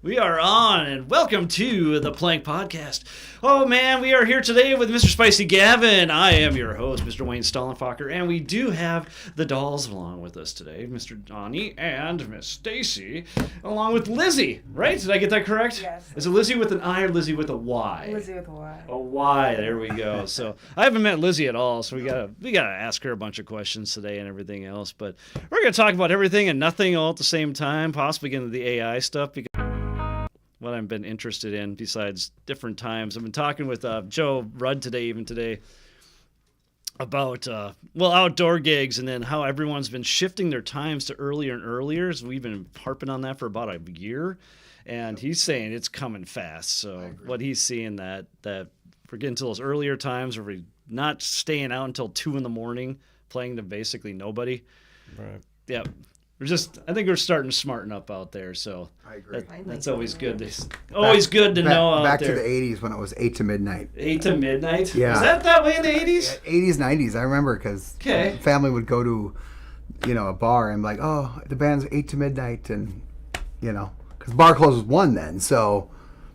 We are on, and welcome to the Plank Podcast. Oh man, we are here today with Mr. Spicy Gavin. I am your host, Mr. Wayne Stollenfacher, and we do have the dolls along with us today, Mr. Donny and Miss Stacy, along with Lizzie, right? Did I get that correct? Yes. Is it Lizzie with an I or Lizzie with a Y? Lizzie with a Y. A Y, there we go. So I haven't met Lizzie at all, so we gotta ask her a bunch of questions today and everything else. But we're gonna talk about everything and nothing all at the same time, possibly get into the AI stuff because what I've been interested in besides different times. I've been talking with Joe Rudd today, about, outdoor gigs and then how everyone's been shifting their times to earlier and earlier. So we've been harping on that for about a year, and he's saying it's coming fast. So what he's seeing that we're getting to those earlier times where we're not staying out until 2 a.m, playing to basically nobody. Right. Yeah. I think we're starting to smarten up out there, so I agree. That's always good. Always good to know out back there. to the 80s when it was 8 to midnight. 8 to midnight? Yeah. Was that way in the 80s? 80s, 90s. I remember because family would go to, a bar and be like, oh, the band's 8 to midnight, and because bar closes 1 then, so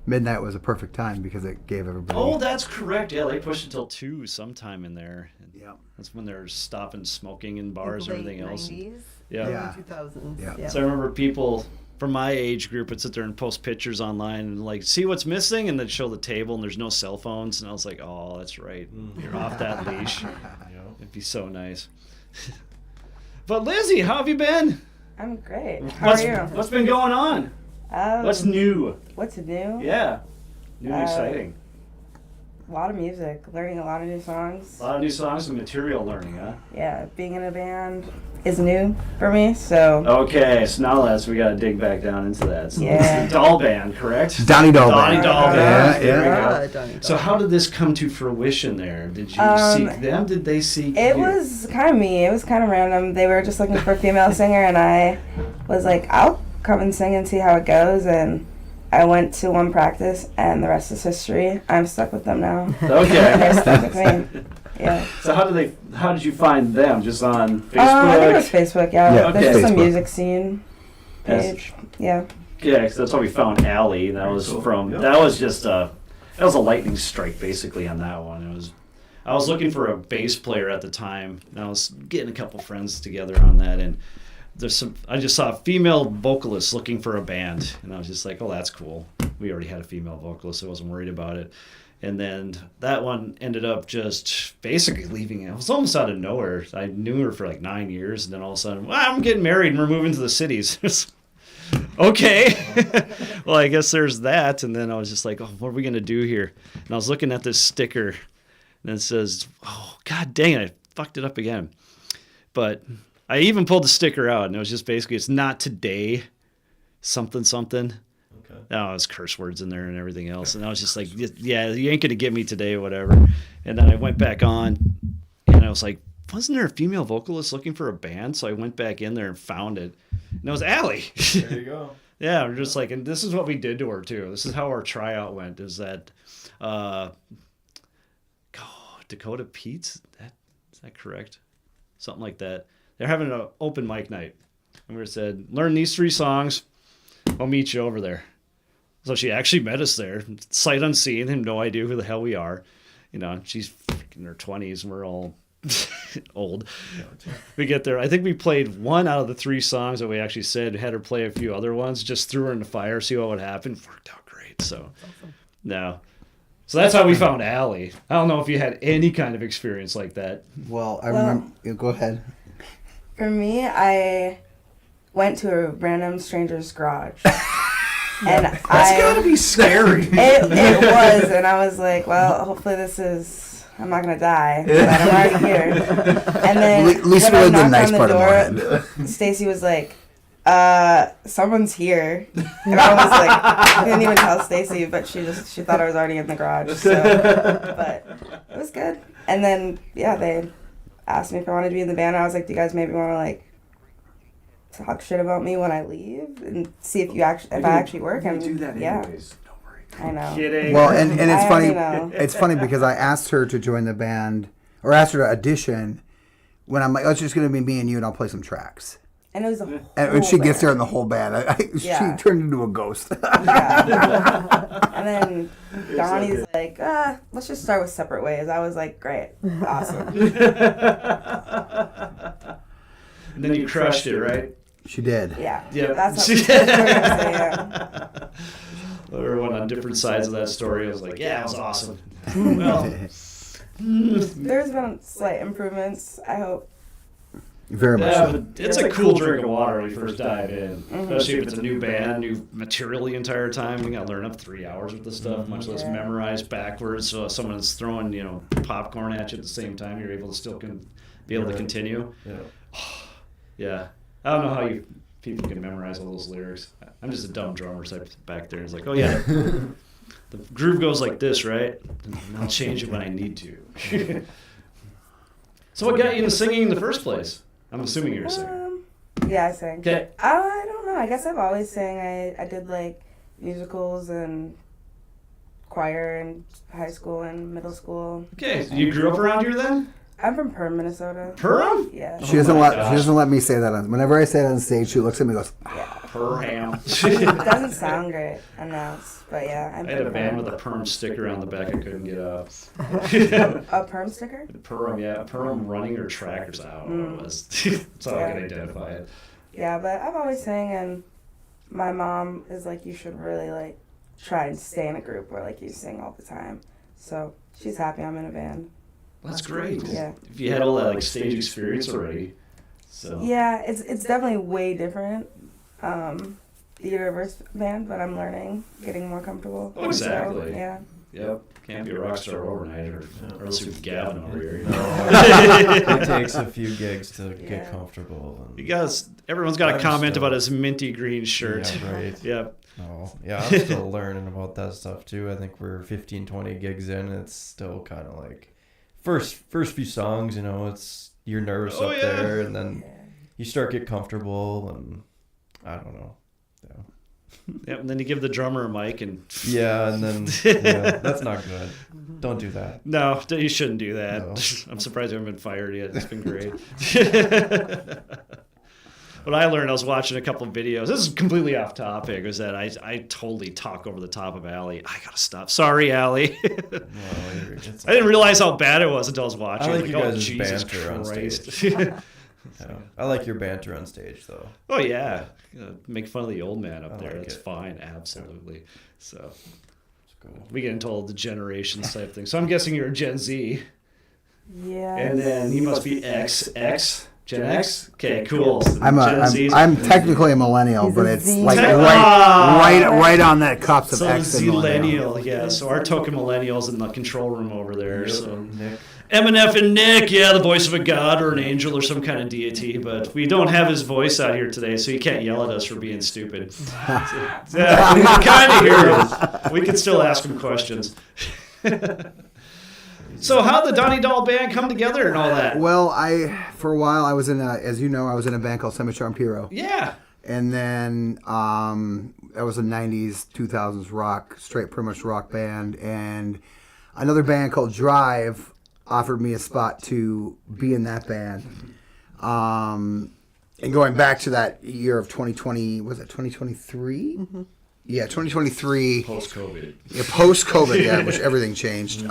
midnight was a perfect time because it gave everybody. Oh, that's correct. Yeah, they pushed until 2 sometime in there. Yeah. That's when they're stopping smoking in bars and everything else. 90s, Yeah. 2000s. Yeah. So I remember people from my age group would sit there and post pictures online and like see what's missing, and then show the table and there's no cell phones, and I was like, oh, that's right, you're off that leash. It'd be so nice. But Lizzie, how have you been? I'm great. How are you? What's been going on? What's new? What's new? Yeah, new and exciting. A lot of music, learning a lot of new songs. A lot of new songs and material learning, huh? Yeah, being in a band is new for me, so. Okay, so now we got to dig back down into that. So Yeah. it's a Dahl band, correct? Donny Dahl Donny band. Dahl band. Yeah, There we go. So how did this come to fruition there? Did you seek them? Did they seek It you? was kind of me. It was kind of random. They were just looking for a female singer, and I was like, I'll come and sing and see how it goes, and I went to one practice, and the rest is history. I'm stuck with them now. Okay. And they're stuck with me. Yeah. So how did you find them? Just on Facebook? I think it was Facebook, yeah. Yeah, There's just a Facebook. music scene page. Yeah. Yeah, 'cause that's how we found Allie. And that was that was just that was a lightning strike basically on that one. I was looking for a bass player at the time, and I was getting a couple friends together on that, and I just saw a female vocalist looking for a band, and I was just like, oh, that's cool. We already had a female vocalist, so I wasn't worried about it. And then that one ended up just basically leaving. It was almost out of nowhere. I knew her for like 9 years, and then all of a sudden, well, I'm getting married and we're moving to the cities. Okay. Well, I guess there's that. And then I was just like, oh, what are we going to do here? And I was looking at this sticker, and it says, oh, God dang it, I fucked it up again. But I even pulled the sticker out, and it was just basically, it's not today, something. Okay. Oh, it was curse words in there and everything else. And I was just like, yeah, you ain't going to get me today or whatever. And then I went back on, and I was like, wasn't there a female vocalist looking for a band? So I went back in there and found it. And it was Allie. There you go. Yeah, we're just like, and this is what we did to her, too. This is how our tryout went, is that Dakota Pete's, is that correct? Something like that. They're having an open mic night. And we said, learn these 3 songs. I'll meet you over there. So she actually met us there, sight unseen, and no idea who the hell we are. She's in her 20s, and we're all old. We get there. I think we played 1 out of the 3 songs that we actually said, had her play a few other ones, just threw her in the fire, see what would happen. Worked out great. So, no. So that's how we found Allie. I don't know if you had any kind of experience like that. Well, I remember. Go ahead. For me, I went to a random stranger's garage. And That's gotta be scary. It was, and I was like, well, hopefully I'm not gonna die, but I'm already here. And then At least when we I lived in a knocked nice on the part of door, Morehead. Stacy was like, someone's here. And I was like, I didn't even tell Stacy, but she thought I was already in the garage. So, but it was good. And then, yeah, they asked me if I wanted to be in the band. I was like, do you guys maybe want to like talk shit about me when I leave and see if I actually work? And do that yeah. anyways. Don't worry. I know. Kidding. Well, and it's I funny. already know. It's funny because I asked her to join the band, or asked her to audition, when I'm like, oh, it's just going to be me and you, and I'll play some tracks. And it was a whole And when she gets band. there in the whole band, she turned into a ghost. Yeah. And then Donnie's like, let's just start with Separate Ways. I was like, great. Awesome. And then you crushed it, right? She did. Yeah. Yeah. That's what we're going to say, yeah. Everyone on different sides of that story. I was like, yeah, it was awesome. Well, There's been slight improvements, I hope. Very much yeah, so. but it's a cool drink of water when you first dive in. Especially if it's a new band, new material the entire time. You got to learn up 3 hours worth of stuff, much less memorize backwards. So if someone's throwing, popcorn at you at the same time, you're able to still be able to continue. Yeah. Yeah. I don't know how you people can memorize all those lyrics. I'm just a dumb drummer type back there. It's like, oh yeah, the groove goes like this, right? And I'll change it when I need to. So what got you into singing in the first place? I'm assuming you're a singer. Yeah, I sing. Okay. I don't know. I guess I've always sang. I did like musicals and choir in high school and middle school. Okay, so you grew up around here then? I'm from Perm, Minnesota. Perham? Yeah. She doesn't let me say that. Whenever I say it on stage, she looks at me and goes, Perham. It doesn't sound great announced, but yeah. I had a band with a perm sticker on the back I couldn't get off. A perm sticker? Perm, yeah. Perm running or trackers. I don't know what it was. That's how I can identify it. Yeah, but I've always sang, and my mom is like, you should really like try and stay in a group where like you sing all the time. So she's happy I'm in a band. That's great. Yeah. If you had all that like stage experience already. So Yeah, it's definitely way different. Theater versus band, but I'm learning, getting more comfortable. Oh, exactly. So, yeah. Yep. Can't be a rock star overnight or else you're Gavin over here. It takes a few gigs to get comfortable. And Everyone's got a comment about his minty green shirt. Yeah, right. Yep. Oh, yeah, I'm still learning about that stuff too. I think we're 15, 20 gigs in. It's still kind of like first few songs, it's you're nervous up there, and then you start get comfortable, and I don't know. Yeah. Yep, and then you give the drummer a mic and and then that's not good. Don't do that. No, you shouldn't do that. No. I'm surprised you haven't been fired yet. It's been great. What I learned, I was watching a couple of videos. This is completely off topic. Was that I totally talk over the top of Allie. I gotta stop. Sorry, Allie. I didn't realize how bad it was until I was watching. I like you guys' Jesus banter on Christ. stage. I like your banter on stage, though. Oh yeah, make fun of the old man up there. like That's it. fine, absolutely. So Cool. we get into all the generations type thing. So I'm guessing you're a Gen Z, Yeah. and then he must be X. Gen X? Okay, cool. I'm technically a millennial, but it's Z. like Ah! right on that cusp of So X and millennial. Zillennial, yeah. So our token millennials in the control room over there. So Nick. MNF and Nick, yeah, the voice of a god or an angel or some kind of deity, but we don't have his voice out here today, so you can't yell at us for being stupid. Yeah, we can kind of hear it. We can still ask him questions. So how'd the Donny Dahl band come together and all that? Well, for a while I was in as you know, I was in a band called Semi-Charmed Hero. Yeah. And then that was a 90s, 2000s rock, pretty much rock band. And another band called Drive offered me a spot to be in that band. And going back to that year of 2020, was it 2023? Mm-hmm. Yeah, 2023. Post-COVID. Yeah, post-COVID, yeah, which everything changed.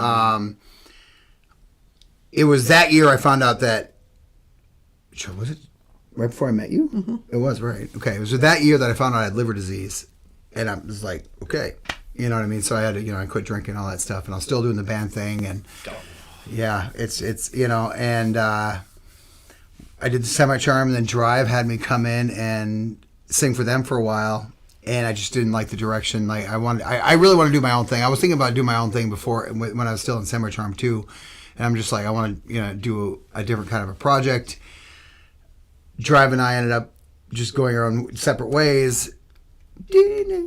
It was that year I found out that, was it right before I met you? Mm-hmm. It was, right. Okay, it was that year that I found out I had liver disease. And I was like, okay, you know what I mean? So I had to, I quit drinking, all that stuff, and I was still doing the band thing. And yeah, it's and I did the Semi-Charm, and then Drive had me come in and sing for them for a while. And I just didn't like the direction. Like I really want to do my own thing. I was thinking about doing my own thing before when I was still in Semi-Charm too. And I'm just like, I want to, do a different kind of a project. Drive and I ended up just going our own separate ways. Okay.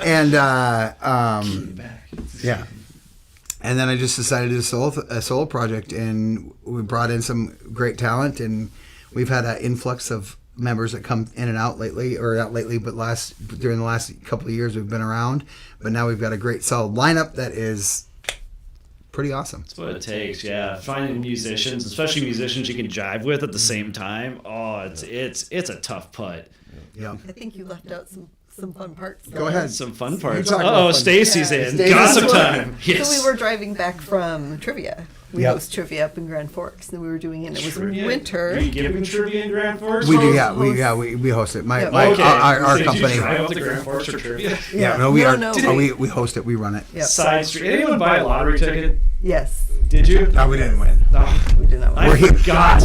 And yeah. And then I just decided to do a solo project, and we brought in some great talent, and we've had an influx of members that come in and out lately, or not lately, but during the last couple of years we've been around. But now we've got a great solid lineup that is pretty awesome. That's what it takes. Yeah, finding musicians, especially musicians you can jive with at the same time. Oh, it's a tough putt. Yeah. I think you left out some fun parts. Go ahead. Some fun parts. talk about Oh, fun. Stacy's in. Stacy's Gossip in. time. Yes. So we were driving back from trivia. We Yep. host trivia up in Grand Forks, and we were doing it. And it was Trivia? winter. Are you giving trivia in Grand Forks? We do, Host- we host it. Yeah. Okay. Our Did company. you drive up to Grand Forks for trivia? Yeah, no, we host it. We run it. Yep. Side street. Did anyone buy a lottery ticket? Yes, Did you? No, we didn't win. Oh, we did not. I forgot.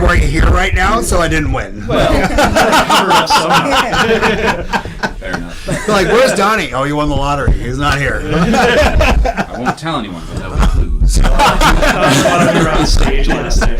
We're here right now, so I didn't win. Well, somehow. Fair enough. They're like, where's Donnie? Oh, he won the lottery. He's not here. I won't tell anyone, but that was lose. I was on stage last night.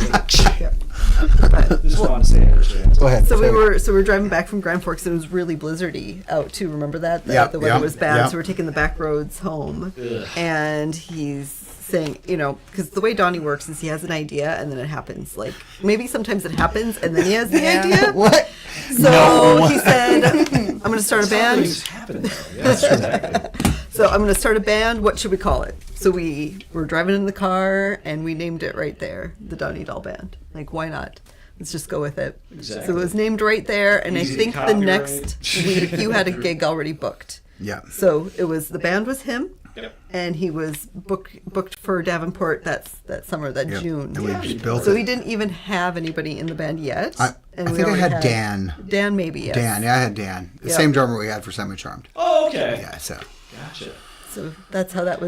Just want to say it. Go ahead. So we say it. were driving back from Grand Forks, and it was really blizzardy out too. Remember that? Yep, The weather yep, was bad, yep. so we're taking the back roads home. Ugh. And he's saying, because the way Donnie works is he has an idea, and then it happens. Like maybe sometimes it happens, and then he has the idea. What? So he said, "I'm going to start a band." Things happen though. Yes, exactly. So I'm going to start a band. What should we call it? So we were driving in the car, and we named it right there, the Donnie Dahl Band. Like, why not? Let's just go with it. Exactly. So it was named right there, and Easy I think the copyright. next week you had a gig already booked. Yeah. So it was the band was him, Yep. and he was booked for Davenport that summer, that Yep. June. And we just built So it. we didn't even have anybody in the band yet. I and we think I already had Dan. Dan, maybe, yes. Dan, yeah, I had Dan. The Yep. same drummer we had for Semi Charmed. Oh, okay. Yeah, so. Gotcha. So that's how that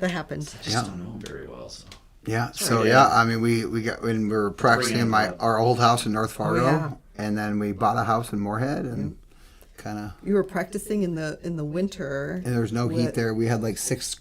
happened. I just don't know him very well, so. Yeah, Sorry, so Dan. yeah, I mean, we got when we were practicing in Bring it up. our old house in North Fargo, yeah. and then we bought a house in Moorhead, and kind of, You were practicing in the winter. and there was no heat with- there. We had like 6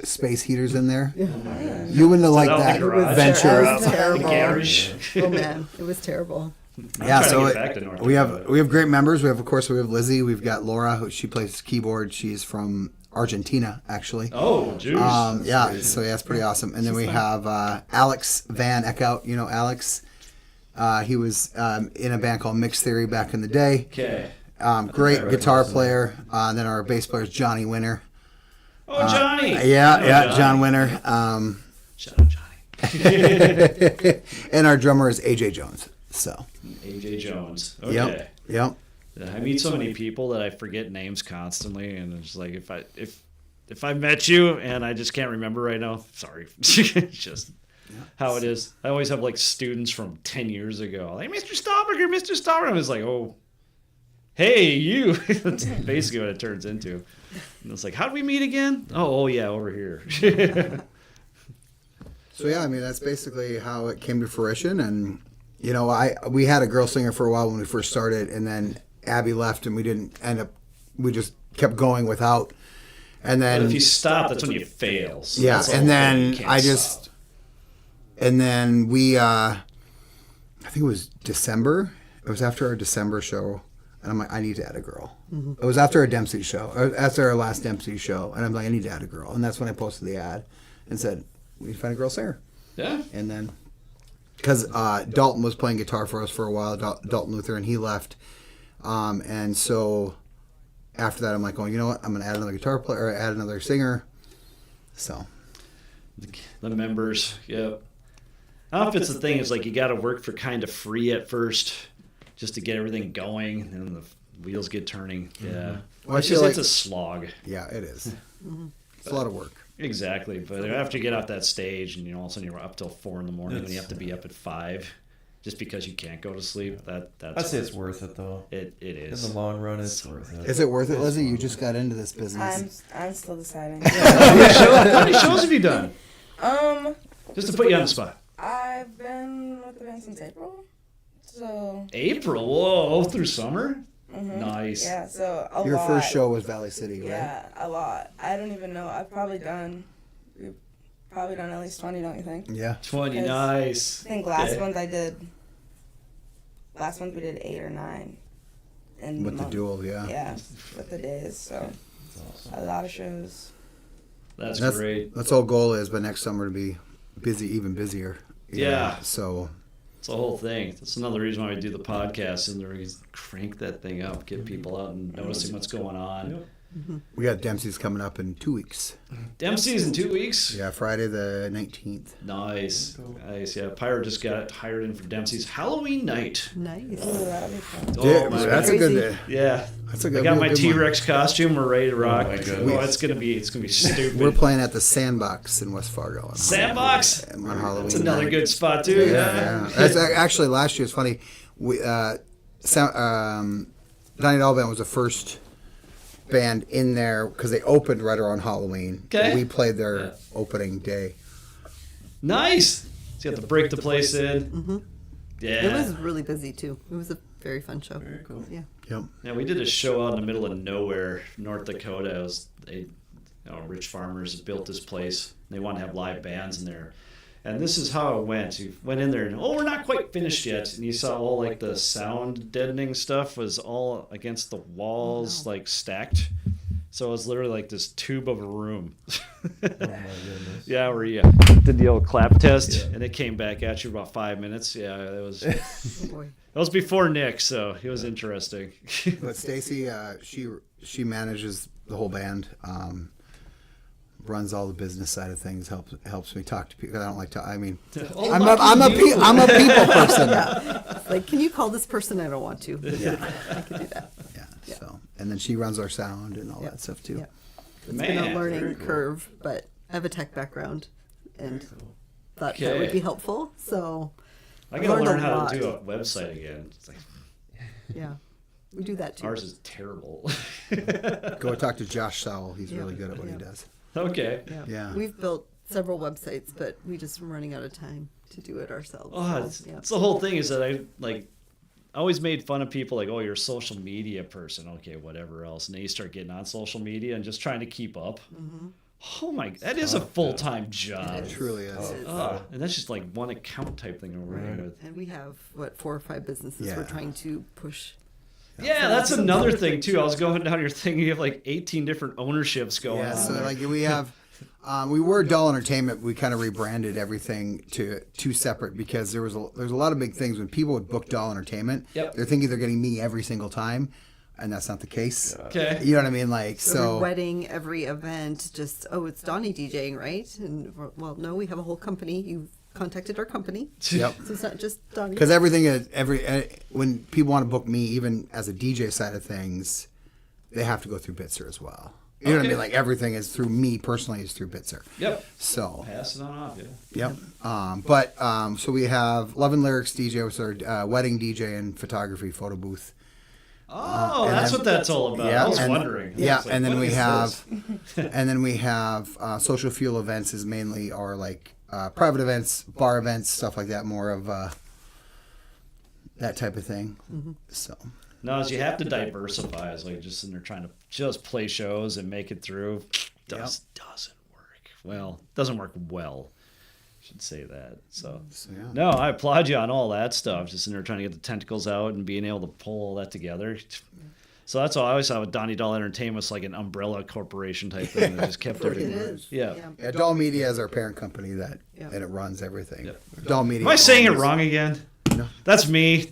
space heaters in there. You wouldn't have liked that that the garage? venture. It was The terrible. garage. Oh man, it was terrible. Yeah, trying to so get back to North we Dakota. have great members. We have Lizzie. We've got Laura, who she plays keyboard. She's from Argentina, actually. Oh, juice. Yeah, so yeah, it's pretty awesome. And then we have Alex Van Eckhout. You know Alex. He was in a band called Mixed Theory back in the day. Okay. Great guitar player. And then our bass player is Johnny Winter. Oh, Johnny. Yeah, John Winter. Shout out Johnny. And our drummer is AJ Jones. So. AJ Jones. Okay. Yep. I meet so many people that I forget names constantly, and it's like if I met you and I just can't remember right now, sorry. It's just how it is. I always have like students from 10 years ago, like Mr. Stauberger, Mr. Stauberger. I was like, oh, hey, you. That's basically what it turns into. And it's like, how do we meet again? Oh yeah, over here. So yeah, I mean that's basically how it came to fruition, and you know we had a girl singer for a while when we first started, and then Abby left, and we didn't end up. We just kept going without, and then But if you stop, that's when you fail. So yeah, that's the and whole thing. You then can't I stop. just, and then we, I think it was December. It was after our December show, and I'm like, I need to add a girl. It was after our Dempsey show, after our last Dempsey show, and I'm like, I need to add a girl, and that's when I posted the ad and said, we need to find a girl singer. Yeah. And then, because Dalton was playing guitar for us for a while, Dalton Luther, and he left. And so after that, I'm like, oh, you know what? I'm going to add another guitar player, or add another singer. So. The members, yep. I don't know if it's the thing, it's like you got to work for kind of free at first just to get everything going, and then the wheels get turning. Yeah. Well, I It's feel just, it's like- a slog. Yeah, it is. It's a lot of work. Exactly. But after you get off that stage and all of a sudden you're up till 4 a.m. when you have to be up at 5 just because you can't go to sleep, that's I'd say it's worth it though. it is. In the long run, it's worth it. Is it worth it, Lizzie? You just got into this business. I'm still deciding. How many shows have you done? Just to put you on the spot. I've been with the band since April. So April? Whoa, through summer? Nice. yeah, so a Your lot. first show was Valley City, right? Yeah, a lot. I don't even know. We've probably done at least 20, don't you think? Yeah. 20, Yes. nice. I think last Okay. month we did 8 or 9. In With the month. duel, yeah. Yeah, with the days. So a lot of shows. That's That's great. That's all goal is, but next summer to be busy, even busier. Yeah. So. It's the whole thing. That's another reason why we do the podcast, and we crank that thing up, get people out and noticing what's going on. We got Dempsey's coming up in 2 weeks. Dempsey's in 2 weeks? Yeah, Friday the 19th. Nice. Yeah, Pyro just got hired in for Dempsey's Halloween night. Nice. That'll be fun. Oh, my That's a Crazy. good. Yeah. That's a I good. got my good one. T-Rex costume. We're ready to rock. my goodness. Oh, it's gonna be stupid. We're playing at the Sandbox in West Fargo. Sandbox. On Halloween. That's another night. good spot too. Yeah. That's actually last year. It's funny. We Donny Dahl Band was the first band in there because they opened right around Halloween. Okay. We played their opening day. Nice. So you have to break the place in. Yeah. It was really busy too. It was a very fun show. Very cool. Yeah. Yep. Yeah, we did a show out in the middle of nowhere, North Dakota. It was rich farmers built this place. They wanted to have live bands in there. And this is how it went. You went in there and, we're not quite finished yet. And you saw all like the sound deadening stuff was all against the walls, like stacked. So it was literally like this tube of a room. Oh my goodness. Yeah, where you did the old clap test, and it came back at you about 5 minutes. Yeah, it was. Oh boy. That was before Nick, so it was interesting. But Stacy, she manages the whole band. Runs all the business side of things. Helps me talk to people. I don't like to. I mean, I'm a people person. It's like, can you call this person? I don't want to. Yeah. I can do that. Yeah. So, and then she runs our sound and all that stuff too. Yeah. It's been a learning curve, but I have a tech background and thought that would be helpful. So I gotta learned learn a how lot. to do a website again. It's like, yeah, we do that too. ours is terrible. Go talk to Josh Sowell. He's really good at what he does. Okay. Yeah. We've built several websites, but we just were running out of time to do it ourselves. Oh, so, it's the whole thing is that I always made fun of people like, oh, you're a social media person, okay, whatever else, and then you start getting on social media and just trying to keep up. Oh my, that is a full-time job. It truly is. And that's just like one account type thing we're working with. And we have 4 or 5 businesses Yeah. we're trying to push. Yeah, that's another thing too. I was going down your thing. You have like 18 different ownerships going Yeah. on. So there. like we have, we were Dull Entertainment. We kind of rebranded everything to 2 separate because there's a lot of big things when people would book Dull Entertainment. Yep. They're thinking they're getting me every single time, and that's not the case. Okay. You know what I mean? Like Every so. wedding, every event, just, it's Donnie DJing, right? And well, no, we have a whole company. You've contacted our company. Yep. So it's not just Donnie. Because everything is when people want to book me, even as a DJ side of things, they have to go through Bitzer as well. You know what I mean? Like everything is through me personally is through Bitzer. Yep. So. Pass it on off, yeah. Yep. So we have Love and Lyrics DJ, which is our wedding DJ and photography photo booth. Oh, and that's then- what that's all about. I was wondering. Yeah, It's like, and then what we is have, this? and then we have social fuel events is mainly our like private events, bar events, stuff like that. More of that type of thing. So. No, is you have to diversify. It's like just sitting there trying to just play shows and make it through. Doesn't work. Well, doesn't work well. I should say that. So yeah. no, I applaud you on all that stuff. Just sitting there trying to get the tentacles out and being able to pull all that together. So that's all I always thought with Donny Dahl Entertainment was like an umbrella corporation type thing that just kept everything. It is. Yeah. Yeah, Doll Media is our parent company that Yep. and it runs everything. Yep. Doll Media. Am I saying it owns- wrong again? No. That's me.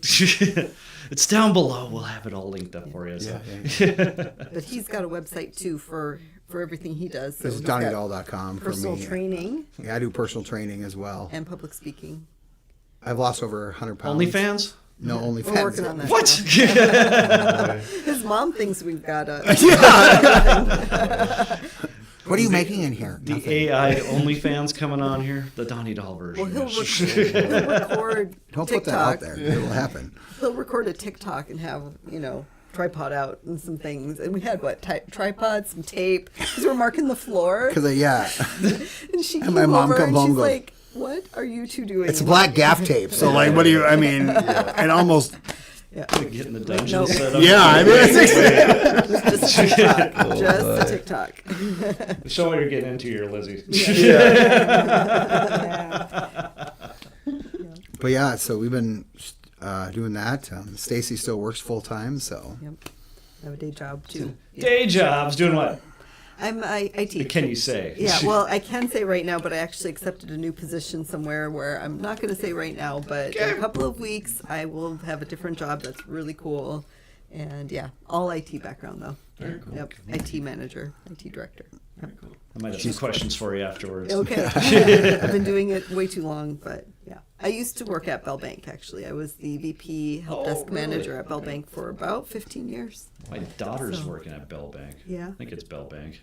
It's down below. We'll have it all linked up for you. So. But he's got a website too for everything he does. So This is he's got DonnyDahl.com for personal me. training Yeah, I do personal training as well. and public speaking. I've lost over 100 pounds. OnlyFans? No, OnlyFans. We're working on that. What? His mom thinks we've got a. What are you making in here? The Nothing. AI OnlyFans coming on here? The Donny Dahl version. Well, he'll record Don't TikTok. put that out there. It will happen. He'll record a TikTok and have, tripod out and some things. And we had tripod, some tape. Because we're marking the floor. Because yeah, And she And came my mom over come and home she's and goes, like, what are you two doing? it's black gaff tape. So like, what do you? I mean, and almost. Yeah. Getting the dungeon No. set up. Yeah, I mean, it's Just a TikTok. Just a TikTok. Show what you're getting into here, Lizzie. But yeah, so we've been doing that. Stacy still works full time, so Yep. I have a day job too. Day jobs. Doing what? I teach. Can you say? Yeah, well, I can say right now, but I actually accepted a new position somewhere where I'm not going to say right now, but in a couple of weeks I will have a different job that's really cool, And yeah, all IT background though. Very cool. Yep, IT manager, IT director. Yep. Very cool. I might have some questions for you afterwards. Okay. I've been doing it way too long, but yeah. I used to work at Bell Bank, actually. I was the VP help desk manager at Bell Bank for about 15 years. My daughter's working at Bell Bank. Yeah. I think it's Bell Bank.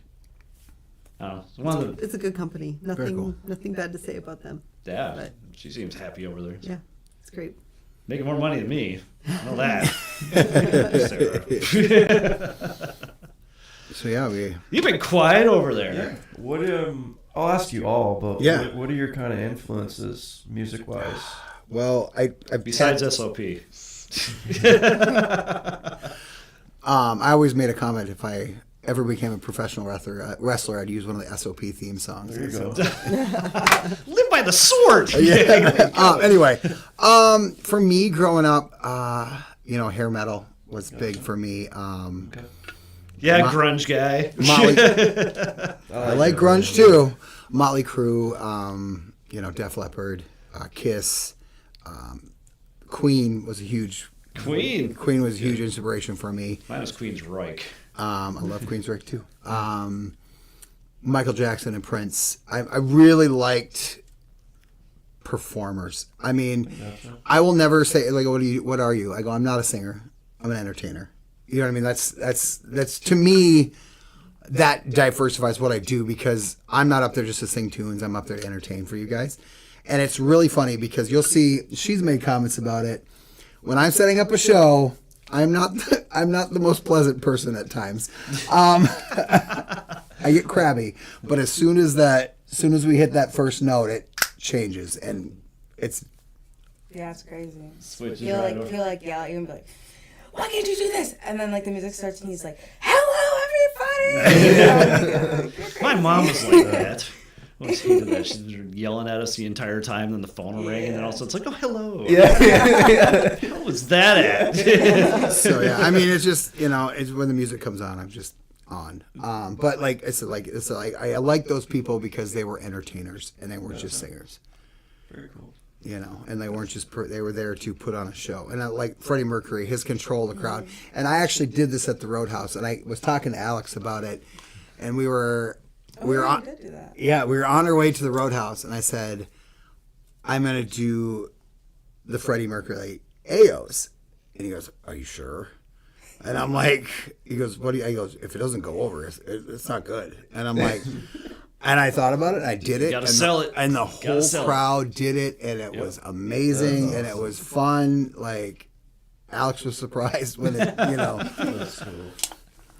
I don't know. It's one of the, It's a good company. Nothing cool. nothing bad to say about them. yeah, But- she seems happy over there. Yeah, it's great. Making more money than me. I know that. Sarah. So yeah, You've been quiet over there. What I'll ask you all, but Yeah. what are your kind of influences music wise? well, I Besides SOP. I always made a comment if I ever became a professional wrestler, I'd use one of the SOP theme songs. There you go. Live by the sword. Anyway, for me growing up, hair metal was big for me. Yeah, grunge guy. I like grunge too. Motley Crue, Def Leppard, Kiss, Queen was a huge. Queen. Queen was a huge inspiration for me. Mine was Queen's Reich. I love Queensryche too. Michael Jackson and Prince. I really liked performers. I mean, I will never say like, what are you? I go, I'm not a singer. I'm an entertainer. You know what I mean? That's to me, that diversifies what I do because I'm not up there just to sing tunes. I'm up there to entertain for you guys. And it's really funny because you'll see she's made comments about it. When I'm setting up a show, I'm not the most pleasant person at times. I get crabby, but as soon as we hit that first note, it changes, and it's Yeah, it's crazy. Switches He'll right like over. he'll like yell at you and be like, "Why can't you do this?" And then like the music starts and he's like, "Hello, everybody!" My mom was like that. I always hated that. She was yelling at us the entire time, then the phone will ring, and then also it's like, oh, hello. Yeah. What was that at? so yeah. I mean, it's just it's when the music comes on, I'm just on. But like I like those people because they were entertainers and they weren't just singers. Very cool. And they weren't just they were there to put on a show. And I like Freddie Mercury, his control of the crowd. And I actually did this at the Roadhouse, and I was talking to Alex about it, and we were on. Did do that. Yeah, we were on our way to the Roadhouse, and I said, I'm going to do the Freddie Mercury Aos. And he goes, are you sure? And I'm like, he goes, what do you, he goes, if it doesn't go over, it's not good. And I'm like, and I thought about it, and I did it. Gotta and sell it. And the Gotta whole sell it. crowd did it, and it was amazing, and it was fun. Like, Alex was surprised when it,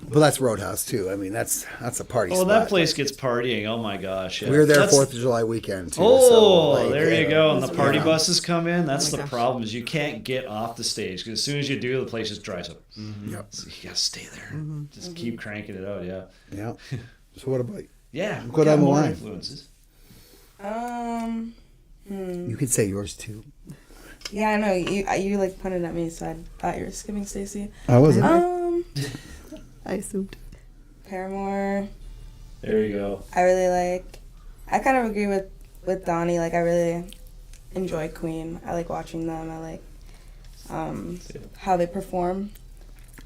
But that's Roadhouse too. I mean, that's a party Oh, spot. that place gets partying. Oh my gosh. Yeah. We were there That's- 4th of July weekend too. Oh, so, like, there you go. And the party yeah. buses come in. That's Oh my the gosh. problem is you can't get off the stage because as soon as you do, the place just dries up. Yep. So you gotta stay there. Just keep cranking it out. Yeah. Yeah. So what about Yeah. Go down the more line. influences. you? Could say yours too. Yeah, I know you like pointed at me, so I thought you were skipping Stacy. I wasn't. I assumed. Paramore. There you go. I really like. I kind of agree with Donnie. Like, I really enjoy Queen. I like watching them. I like how they perform.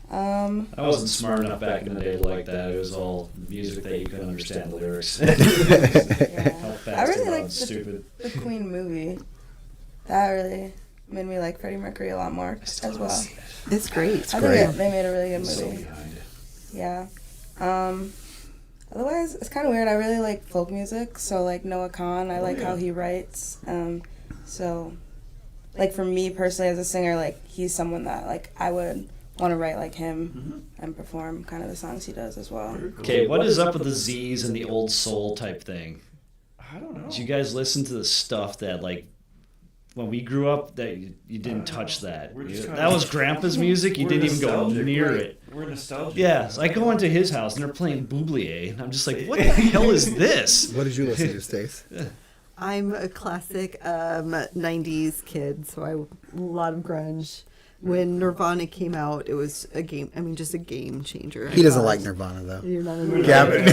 I wasn't smart enough back in the day to like that. It was all music that you could understand the lyrics. Yeah. How fast I really and like loud, stupid. the Queen movie. That really made me like Freddie Mercury a lot more as well. It's great. I great. think they made a really good So movie. behind it. Yeah. Otherwise, it's kind of weird. I really like folk music. So like Noah Kahn, I like how he writes. So like for me personally as a singer, like he's someone that like I would want to write like him and perform kind of the songs he does as well. Okay, what is up with the Z's and the old soul type thing? I don't know. Did you guys listen to the stuff that like when we grew up that you didn't touch that? We're just That kinda- was Grandpa's music. You We're didn't even go nostalgic, near right? it. We're nostalgic. Yeah, so I go into his house and they're playing Bublier, and I'm just like, what the hell is this? What did you listen to, Stace? I'm a classic 90s kid, so a lot of grunge. When Nirvana came out, it was a game. I mean, just a game changer. He doesn't like Nirvana though. You're not a Gavin.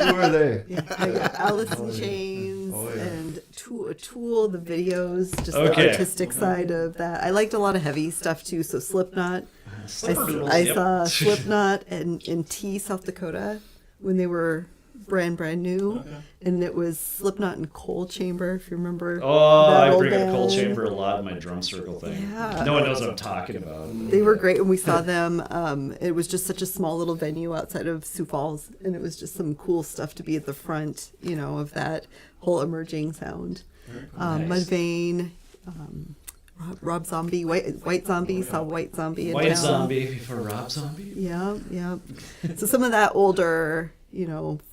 Who are they? I got Alice in Chains Oh, yeah. and Tool, the videos, just the Okay. artistic side of that. I liked a lot of heavy stuff too. So Slipknot. I Yep. saw Slipknot in T, South Dakota, when they were brand new, and it was Slipknot and Coal Chamber, if you remember. Oh, that I old bring up band. Coal Chamber a lot in my drum circle thing. Yeah. No one knows what I'm talking about. They were great when we saw them. It was just such a small little venue outside of Sioux Falls, and it was just some cool stuff to be at the front, of that whole emerging sound. Nice. Mudvayne, Rob Zombie, White Zombie, saw White Zombie in White town. Zombie before Rob Zombie. Yeah. So some of that older,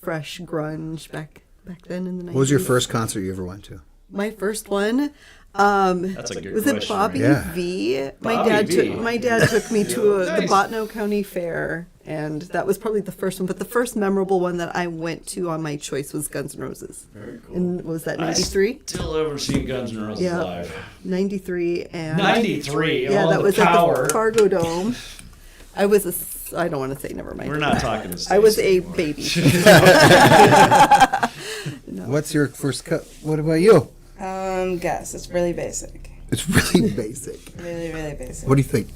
fresh grunge back then in the 90s. What was your first concert you ever went to? My first one. That's a good Was question. it Bobby right? V? Bobby My V. dad took me to the Nice. Botno County Fair, and that was probably the first one. But the first memorable one that I went to on my choice was Guns N' Roses. Very cool. And was that 93? Still ever seen Guns N' Roses Yeah. live. 93 and 93. Yeah, oh, that the was power. at the Fargo Dome. I don't want to say. Never mind. We're not talking to I was Stacey a baby. What's your first cut? What about you? Guess. It's really basic. It's really basic. Really, really basic. What do you think?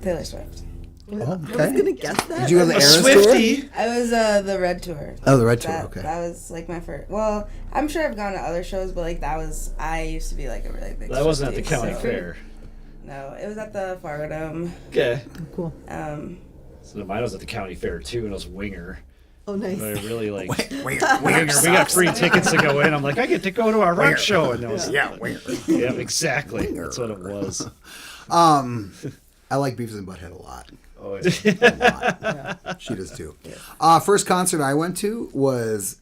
Taylor Swift. Oh, I was okay. gonna guess that. Did you have the A Eras tour? Swiftie. I was the Red Tour. Oh, the Red Tour. That, Okay. that was like my first. Well, I'm sure I've gone to other shows, but like that was. I used to be like a really big. That wasn't at the Swiftie, county so- fair. No, it was at the Fargo Dome. Okay. Cool. So mine was at the county fair too, and it was Winger. Oh, nice. But I really like Winger. Winger. We got free tickets to go in. I'm like, I get to go to a rock show, and it was Winger. yeah, exactly. That's what it was. I like Beavis and Butthead a lot. Oh, yeah. A lot. She does too. First concert I went to was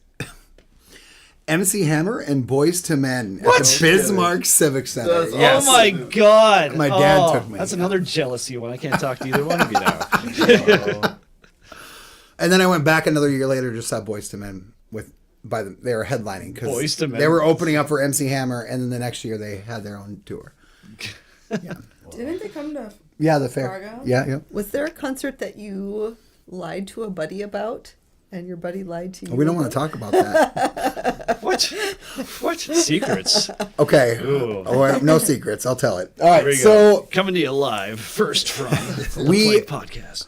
MC Hammer and Boys to Men at the Bismarck Civic Center. That's Yes. Oh my God! My dad took me. That's another jealousy one. I can't talk to either one of you now. And then I went back another year later, just saw Boys to Men they were headlining Boyz because II Men. they were opening up for MC Hammer, and then the next year they had their own tour. Yeah, Didn't they come to? yeah, the fair. Fargo? Yeah. Was there a concert that you lied to a buddy about, and your buddy lied to you? We don't want to talk about that. What? What secrets? Okay. Ooh. Oh, no secrets. I'll tell it. All Here right. we So go. Coming to you live first from the We- Plank Podcast.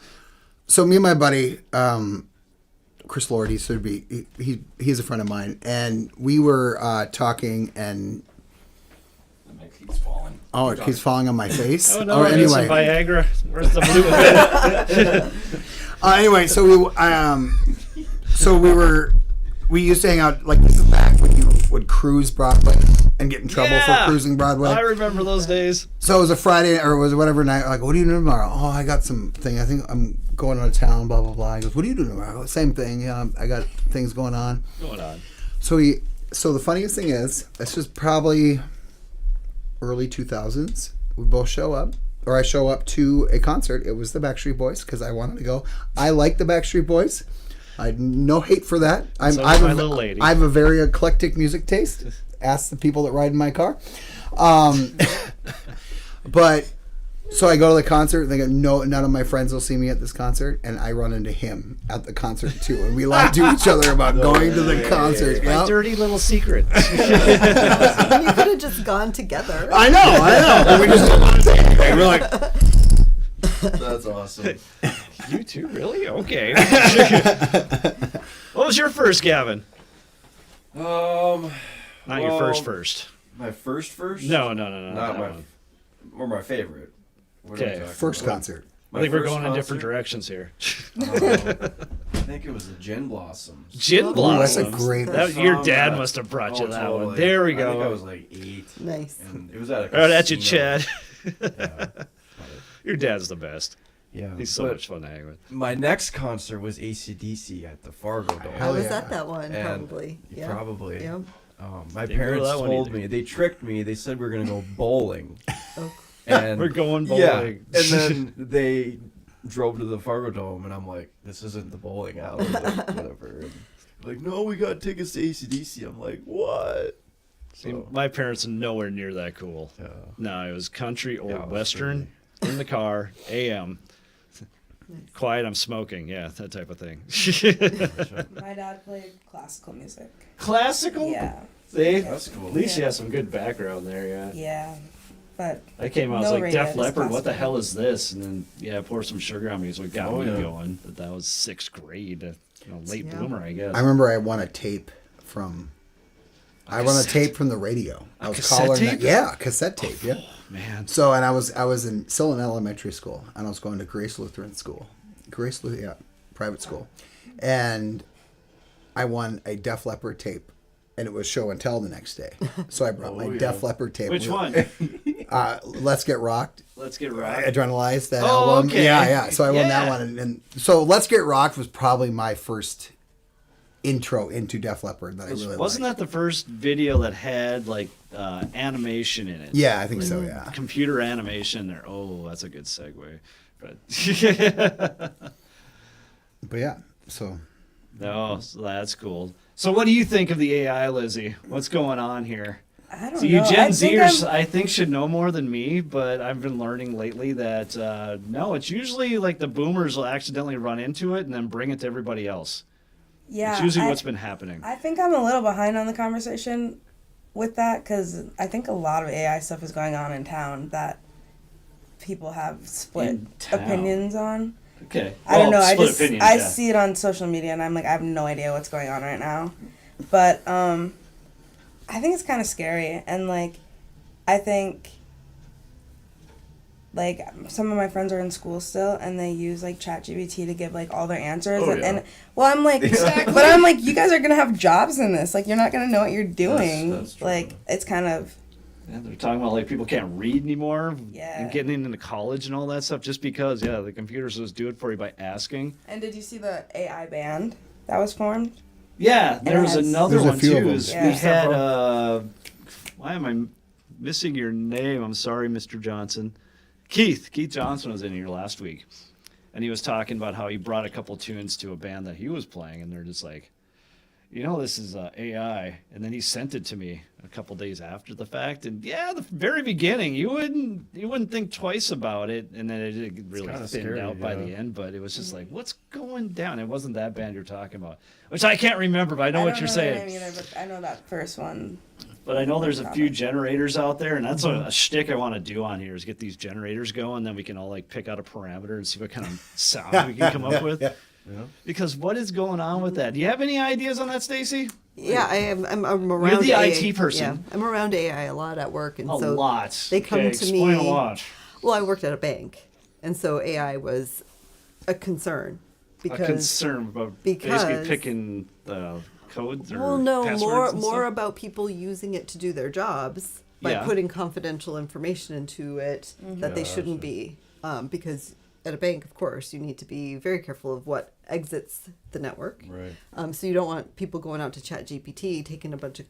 So me and my buddy, Chris Lord, he's a friend of mine, and we were talking, and It keeps falling. oh, it kee's falling on my face. Oh no! I need some Viagra. Where's the blue? Anyway, so we used to hang out, like, this is back when you would cruise Broadway and get in trouble for cruising Broadway. I remember those days. So it was a Friday, or it was whatever night. Like, what are you doing tomorrow? Oh, I got some thing. I think I'm going out of town. Blah blah blah. He goes, what are you doing tomorrow? I go, same thing. Yeah, I got things going on. Going on. So the funniest thing is, this is probably early 2000s. We both show up, or I show up to a concert. It was the Backstreet Boys because I wanted to go. I like the Backstreet Boys. I had no hate for that. So does my little lady. I have a very eclectic music taste. Ask the people that ride in my car. But so I go to the concert, and they go, no, none of my friends will see me at this concert, and I run into him at the concert too, and we lie to each other about going to the concert. My Yep. dirty little secret. You could have just gone together. I know. And we just don't want to say anything. We're like, That's awesome. You too, really? Okay. What was your first, Gavin? Um, Not your first. My first? No. Not that my, one. or my favorite. What are we Okay. talking first about? concert. My I think we're first going in different concert? directions here. I think it was the Gin Blossoms. Gin Ooh, Blossoms. that's a great. That, your song dad that- must have brought you Oh, that totally. one. There we I think I go. was like 8. Nice. And it was at a Right at you, casino. Chad. Yeah. Your dad's the best. Yeah. He's so but much fun to hang with. My next concert was AC/DC at the Fargo Dome. I Hell was yeah. at that one, And probably. Yeah. Probably. Yep. My Didn't go to parents that one told either. me, they tricked me. They said we were going to go bowling. Oh, And We're going Yeah, bowling. and then they drove to the Fargo Dome, and I'm like, this isn't the bowling alley, like, whatever. And like, no, we got tickets to AC/DC. I'm like, what? See, So, my parents are nowhere near that cool. yeah. No, it was country or Yeah, it was western in the car, AM. Quiet, I'm smoking. Yeah, that type of thing. My dad played classical music. Classical? Yeah. See? That's cool. At least you have some good background there, yeah. Yeah, but I came out, I No was like, radio Def is Leppard, what the possible. hell is this? And then, yeah, pour some sugar on me is what got Oh, me yeah. going. But that was 6th grade, late Yeah. bloomer, I guess. I remember I won a tape from. I won a cassette? tape from the radio. I was cassette calling tape? that. Yeah, cassette tape. Yeah. Man. So and I was still in elementary school, and I was going to Grace Lutheran School, private school, and I won a Def Leppard tape, and it was show and tell the next day. So I brought my Def Leppard tape. Which one? Let's Get Rocked. Let's Get Rocked. Adrenalized that Oh, album. okay. Yeah. So I won that Yeah. one, and so Let's Get Rocked was probably my first intro into Def Leppard that I really Wasn't liked. that the first video that had like animation in it? Yeah, I think so. Yeah. Computer animation there. Oh, that's a good segue. But But yeah, so no, so that's cool. So what do you think of the AI, Lizzie? What's going on here? I don't So you know. Gen I think Zers, I'm- I think, should know more than me, but I've been learning lately that no, it's usually like the boomers will accidentally run into it and then bring it to everybody else. Yeah, It's usually I- what's been happening. I think I'm a little behind on the conversation with that because I think a lot of AI stuff is going on in town that people have split In town? opinions on. Okay. I don't know. I split just opinions, I yeah. see it on social media and I'm like I have no idea what's going on right now. But I think it's kind of scary and like I think like some of my friends are in school still and they use like ChatGPT to give like all their answers Oh, and, yeah. and well I'm like but I'm like you guys are gonna have jobs in this like you're not gonna know what you're doing That's true. like it's kind of Yeah, they're talking about like people can't read anymore Yeah. and getting into college and all that stuff just because the computers just do it for you by asking. and did you see the AI band that was formed? Yeah, there was has- another There's a one few of too. them. Is Yeah. we had why am I missing your name? I'm sorry, Mr. Johnson. Keith Johnson was in here last week, and he was talking about how he brought a couple tunes to a band that he was playing, and they're just like, this is AI, and then he sent it to me a couple days after the fact, and the very beginning, you wouldn't think twice about it, and then it really kinda thinned scary, out by yeah. the end, but it was just like, what's going down? It wasn't that band you're talking about, which I can't remember, but I know what you're don't know their saying. name either, but I know that first one. But I know there's a few generators out there, and that's a shtick I want to do on here is get these generators going, then we can all like pick out a parameter and see what kind of sound we can come up with. Yeah. Because what is going on with that? Do you have any ideas on that, Stacy? Yeah, I'm around the AI, IT person. Yeah, I'm around AI a lot at work, and A so lot. they come Okay, to explain me. a lot. Well, I worked at a bank, and so AI was a concern A because concern about basically because- picking the codes or well, no, passwords and more stuff? about people using it to do their jobs by Yeah. putting confidential information into it that they shouldn't be, because at a bank, of course, you need to be very careful of what exits the network. Right. So you don't want people going out to ChatGPT, taking a bunch of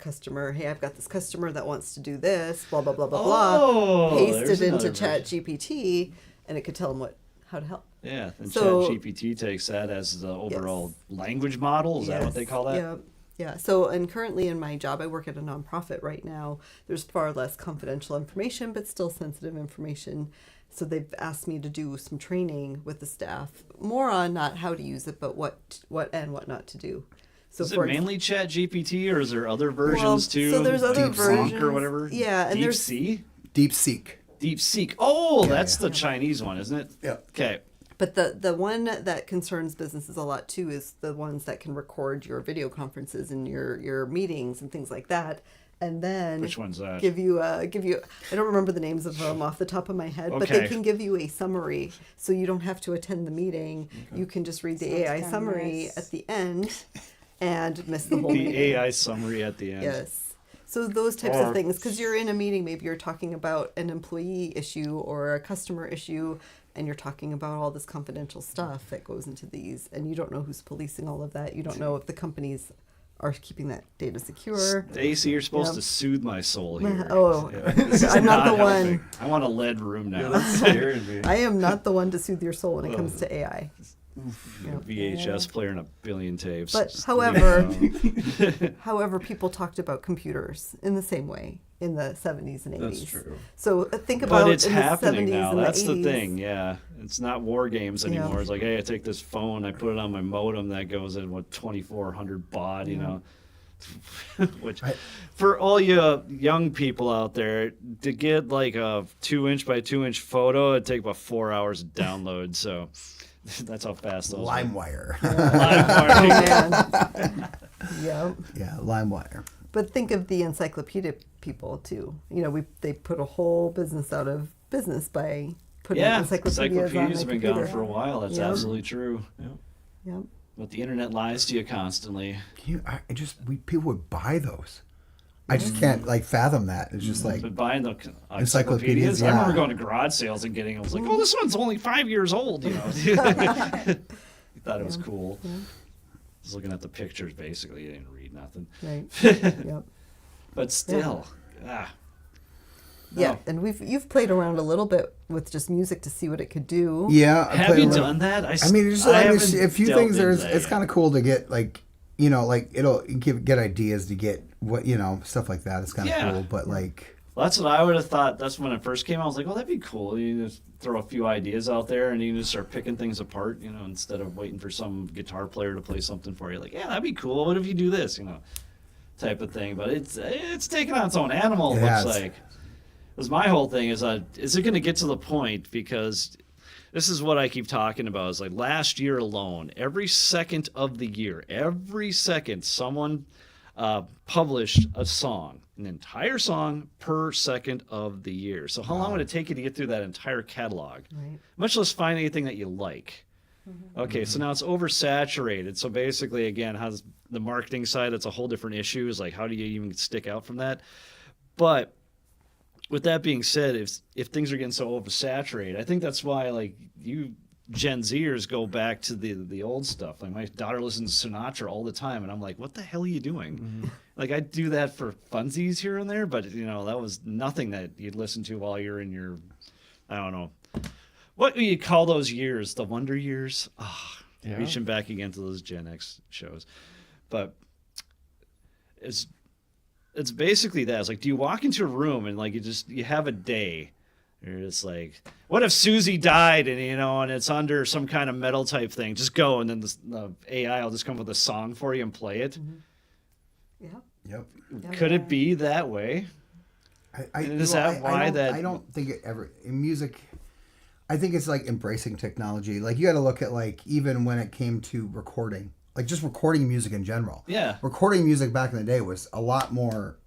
hey, I've got this customer that wants to do this, blah, blah, blah, blah, Oh, blah. Paste there's it into another version. ChatGPT, and it could tell them how to help. Yeah, and So- ChatGPT takes that as the overall language model. Is that what they call that? Yeah. Yeah. So, and currently in my job, I work at a nonprofit right now. There's far less confidential information, but still sensitive information. So they've asked me to do some training with the staff, more on not how to use it, but what and what not to do. So Is it mainly ChatGPT, or is there other versions well, too? So there's other DeepSeek versions or whatever. Yeah, and there's DeepSeek. DeepSeek. DeepSeek. Oh, that's the Chinese one, isn't it? Yeah. Okay. But the one that concerns businesses a lot too is the ones that can record your video conferences and your meetings and things like that, and then Which one's that? give you I don't remember the names of them off the top of my head, but Okay. they can give you a summary, so you don't have to attend the meeting. You can just read the Sounds AI kinda summary nice. at the end, and miss the whole The meeting. AI summary at the end. Yes. So those types Or- of things, because you're in a meeting, maybe you're talking about an employee issue or a customer issue, and you're talking about all this confidential stuff that goes into these, and you don't know who's policing all of that. You don't know if the companies are keeping that data secure. Stacy, you're supposed Yeah. to soothe my soul here. Oh, This is I'm not the helping. one. I want a lead room now. That's scaring me. I am not the one to soothe your soul when it comes to AI. Yeah. VHS player and a billion tapes. But Just however, leave it alone. however, people talked about computers in the same way in the 70s and 80s. That's true. So think about But it's in happening the 70s now. and That's the 80s. the thing. Yeah, it's not war games Yeah. anymore. It's like, hey, I take this phone, I put it on my modem that goes at 2400 baud. You know, Which, for all you young people out there, to get like a 2-inch by 2-inch photo, it'd take about 4 hours to download. So that's how fast those LimeWire. LimeWire. Yeah. Yeah, LimeWire. But think of the encyclopedia people too. You know, they put a whole business out of business by putting encyclopedias on encyclopedias have been gone computer. for a while. That's absolutely true. Yeah. Yep. But the internet lies to you constantly. People would buy those. I just can't fathom that. It's just like But buying the encyclopedias, I remember yeah. going to garage sales and getting. I was like, oh, this one's only 5 years old. You know, you thought it was cool. Yeah. I was looking at the pictures. Basically, you didn't read nothing. Right. Yep. But still, Yeah, No. and you've played around a little bit with just music to see what it could do. yeah. Have you done that? I mean, just a few things. It's kind of cool to get it'll get ideas to get what stuff like that. It's kind of cool, but Well, that's what I would have thought. That's when it first came out. I was like, oh, that'd be cool. You just throw a few ideas out there and you just start picking things apart, instead of waiting for some guitar player to play something for you. Like, yeah, that'd be cool. What if you do this, type of thing. But it's taking on its own animal, it looks like. Because my whole thing is it going to get to the point, because this is what I keep talking about, is like last year alone, every second of the year, someone published a song, an entire song per second of the year. So how long would it take you to get through that entire catalog? Right. Much less find anything that you like. Okay, so now it's oversaturated. So basically, again, how's the marketing side? It's a whole different issue. Is like, how do you even stick out from that? But with that being said, if things are getting so oversaturated, I think that's why you Gen Zers go back to the old stuff. Like my daughter listens to Sinatra all the time, and I'm like, what the hell are you doing? Mm-hmm. Like I do that for funsies here and there, but that was nothing that you'd listen to while you're in your, I don't know, what do you call those years? The wonder years? Reaching back again to those Gen X shows, but it's basically that. It's like, do you walk into a room and you have a day? You're just like, what if Susie died and it's under some kind of metal type thing? Just go, and then the AI will just come up with a song for you and play it. Yeah. Yep. Could it be that way? I don't think it ever in music. I think it's like embracing technology. Like you got to look at even when it came to recording. Just recording music in general. Yeah. Recording music back in the day was a lot more.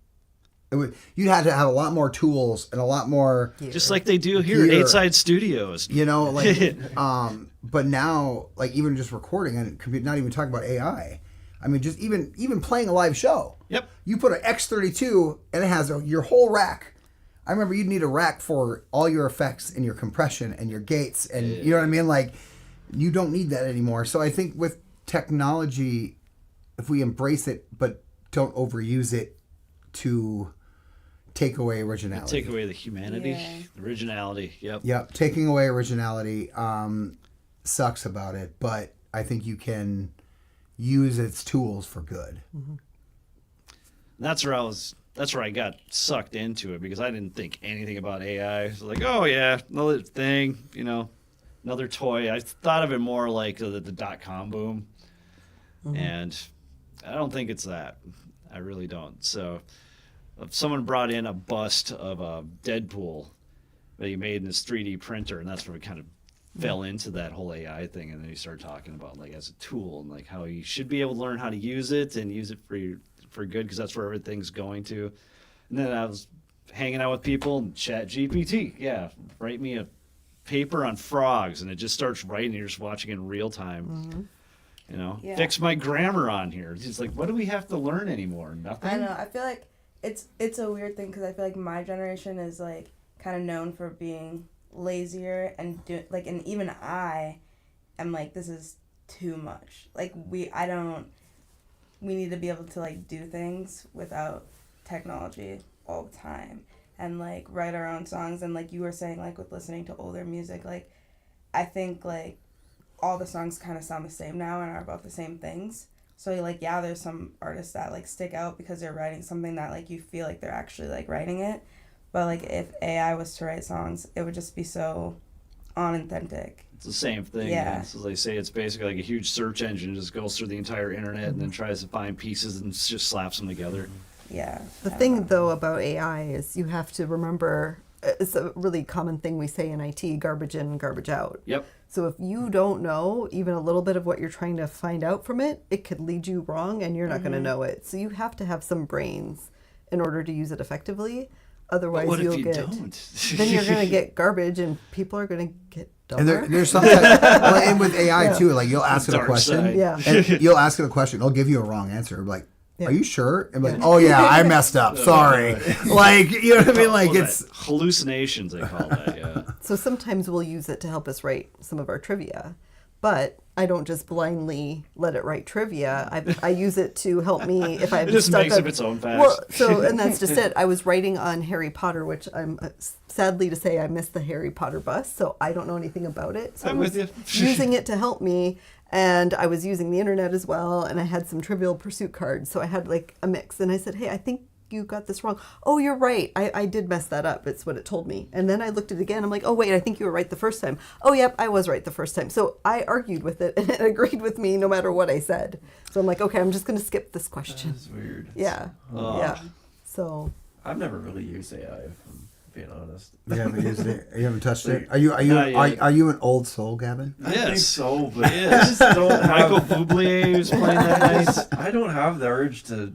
You had to have a lot more tools and a lot more. Just like they do here at 8-Side Studios. But now, even just recording and not even talking about AI. I mean, just even playing a live show. Yep. You put an X32 and it has your whole rack. I remember you'd need a rack for all your effects and your compression and your gates and you know what I mean. You don't need that anymore. So I think with technology, if we embrace it but don't overuse it to take away originality. Take away the humanity, originality. Yep. Yep. Taking away originality sucks about it, but I think you can use its tools for good. Mm-hmm. That's where I got sucked into it, because I didn't think anything about AI. I was like, oh yeah, another thing, another toy. I thought of it more like the .com boom. Mm-hmm. And I don't think it's that. I really don't. So if someone brought in a bust of a Deadpool that he made in this 3D printer, and that's where we kind of fell into that whole AI thing, and then you started talking about as a tool and how you should be able to learn how to use it and use it for good, because that's where everything's going to. And then I was hanging out with people and ChatGPT, write me a paper on frogs, and it just starts writing, and you're just watching in real time. Mm-hmm. Fix my grammar on here. It's like, what do we have to learn anymore? Nothing. I know. I feel like it's a weird thing, because I feel like my generation is kind of known for being lazier and and even I am this is too much. We need to be able to do things without technology all the time, and write our own songs, and you were saying with listening to older music, I think all the songs kind of sound the same now and are about the same things. So there's some artists that stick out because they're writing something that you feel like they're actually writing it. But if AI was to write songs, it would just be so unauthentic. It's the same thing. Yeah. So they say it's basically like a huge search engine, just goes through the entire internet and then tries to find pieces and just slaps them together. Yeah. The thing, though, about AI is you have to remember, it's a really common thing we say in IT, garbage in, garbage out. Yep. So if you don't know even a little bit of what you're trying to find out from it, it could lead you wrong and you're not going to know it. So you have to have some brains in order to use it effectively. Otherwise, But what you'll if you get don't? then you're going to get garbage and people are going to get dumber. And there's something, and with AI too, like you'll ask it a Dark question, side. Yeah. and you'll ask it a question, it'll give you a wrong answer. Like, Yeah. are you sure? And like, oh yeah, I messed up. Sorry. Like, you know what I mean? Like What was it's. that? Hallucinations, they call that, yeah. So sometimes we'll use it to help us write some of our trivia, but I don't just blindly let it write trivia. I use it to help me if I'm It just stuck makes on, up its own facts. Well, so and that's just it. I was writing on Harry Potter, which I'm sadly to say I missed the Harry Potter bus, so I don't know anything about it. So I'm I was with you. using it to help me, and I was using the internet as well, and I had some Trivial Pursuit cards, so I had like a mix. And I said, hey, I think you got this wrong. Oh, you're right. I did mess that up. It's what it told me. And then I looked at it again. I'm like, oh, wait, I think you were right the first time. Oh, yep, I was right the first time. So I argued with it, and it agreed with me no matter what I said. So I'm like, okay, I'm just going to skip this question. That's weird. Yeah. Oh. Yeah. So I've never really used AI, if I'm being honest. You haven't used it. You haven't touched it. Like, Are you an old soul, Gavin? I think Yes. so, but Yes. Michael Bublé was playing that night. I don't have the urge to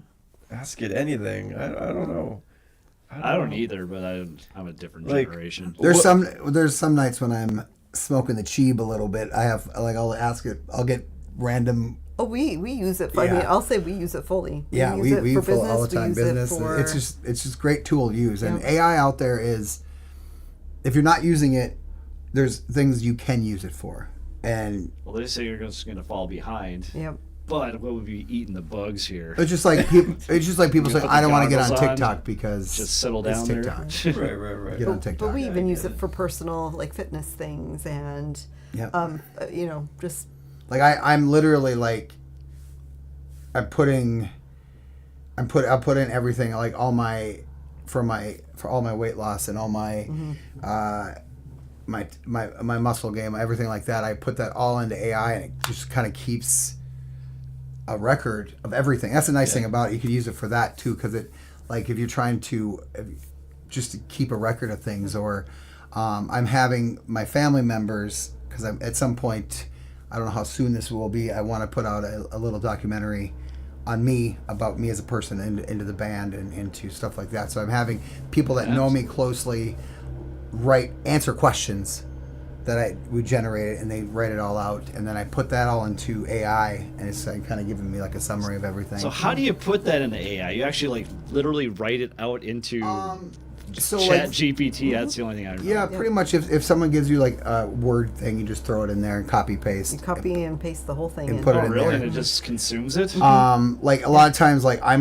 ask it anything. I don't know. I don't either, but I'm a different Like, generation. There's some nights when I'm smoking the cheeb a little bit. I have like I'll ask it. I'll get random. we use it. I mean, Yeah. I'll say we use it fully. Yeah, use we it for fill business. all the time we use business. It for, It's just great tool to use. And Yeah. AI out there is, if you're not using it, there's things you can use it for. And Well, they say you're just going to fall behind. Yep. But what would be eating the bugs here? it's just like people. It's just like people You say, put the I don't want to get on goggles on, TikTok because Just settle it's down there. TikTok. Right. Get on TikTok. But we Yeah, even I use get it for personal, like fitness things, and Yeah. just Like I'm literally like, I'm putting everything, like all my, for all my weight loss and all my, my muscle game, everything like that. I put that all into AI, and it just kind of keeps a record of everything. That's the nice thing about it. You could use it for that too, because it, like if you're trying to just to keep a record of things, or I'm having my family members, because at some point, I don't know how soon this will be, I want to put out a little documentary on me, about me as a person, into the band and into stuff like that. So I'm having people that know me closely answer questions that we generated, and they write it all out, and then I put that all into AI, and it's like kind of giving me like a summary of everything. So how do you put that into AI? You actually like literally write it out into so Chat like, GPT. That's the only thing I remember. yeah, pretty much. If someone gives you like a Word thing, you just throw it in there and copy paste. you copy and paste the whole thing And in. put it Oh, in really? there. And it just consumes it? Like a lot of times, like I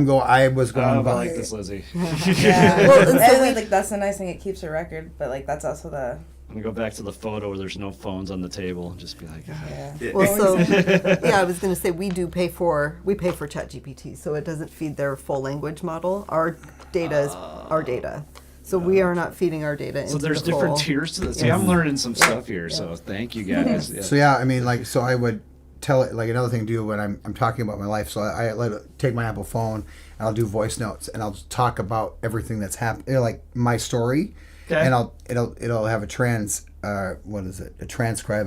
was going I by. like this, Lizzie. Yeah. Well, and so and like that's the nice thing. It keeps a record, but like that's also the I'm gonna go back to the photo where there's no phones on the table and just be like, yeah. Well, so yeah, I was going to say we pay for ChatGPT, so it doesn't feed their full language model. Our data is our data, so we are not feeding our data into so there's the different full. tiers to this. See, I'm learning some stuff here, so thank you guys. Yeah. So yeah, I mean, like, so I would tell it, like, another thing to do when I'm talking about my life. So I let it take my Apple phone, and I'll do voice notes, and I'll just talk about everything that's happened, like my story, Okay. and it'll have a transcribe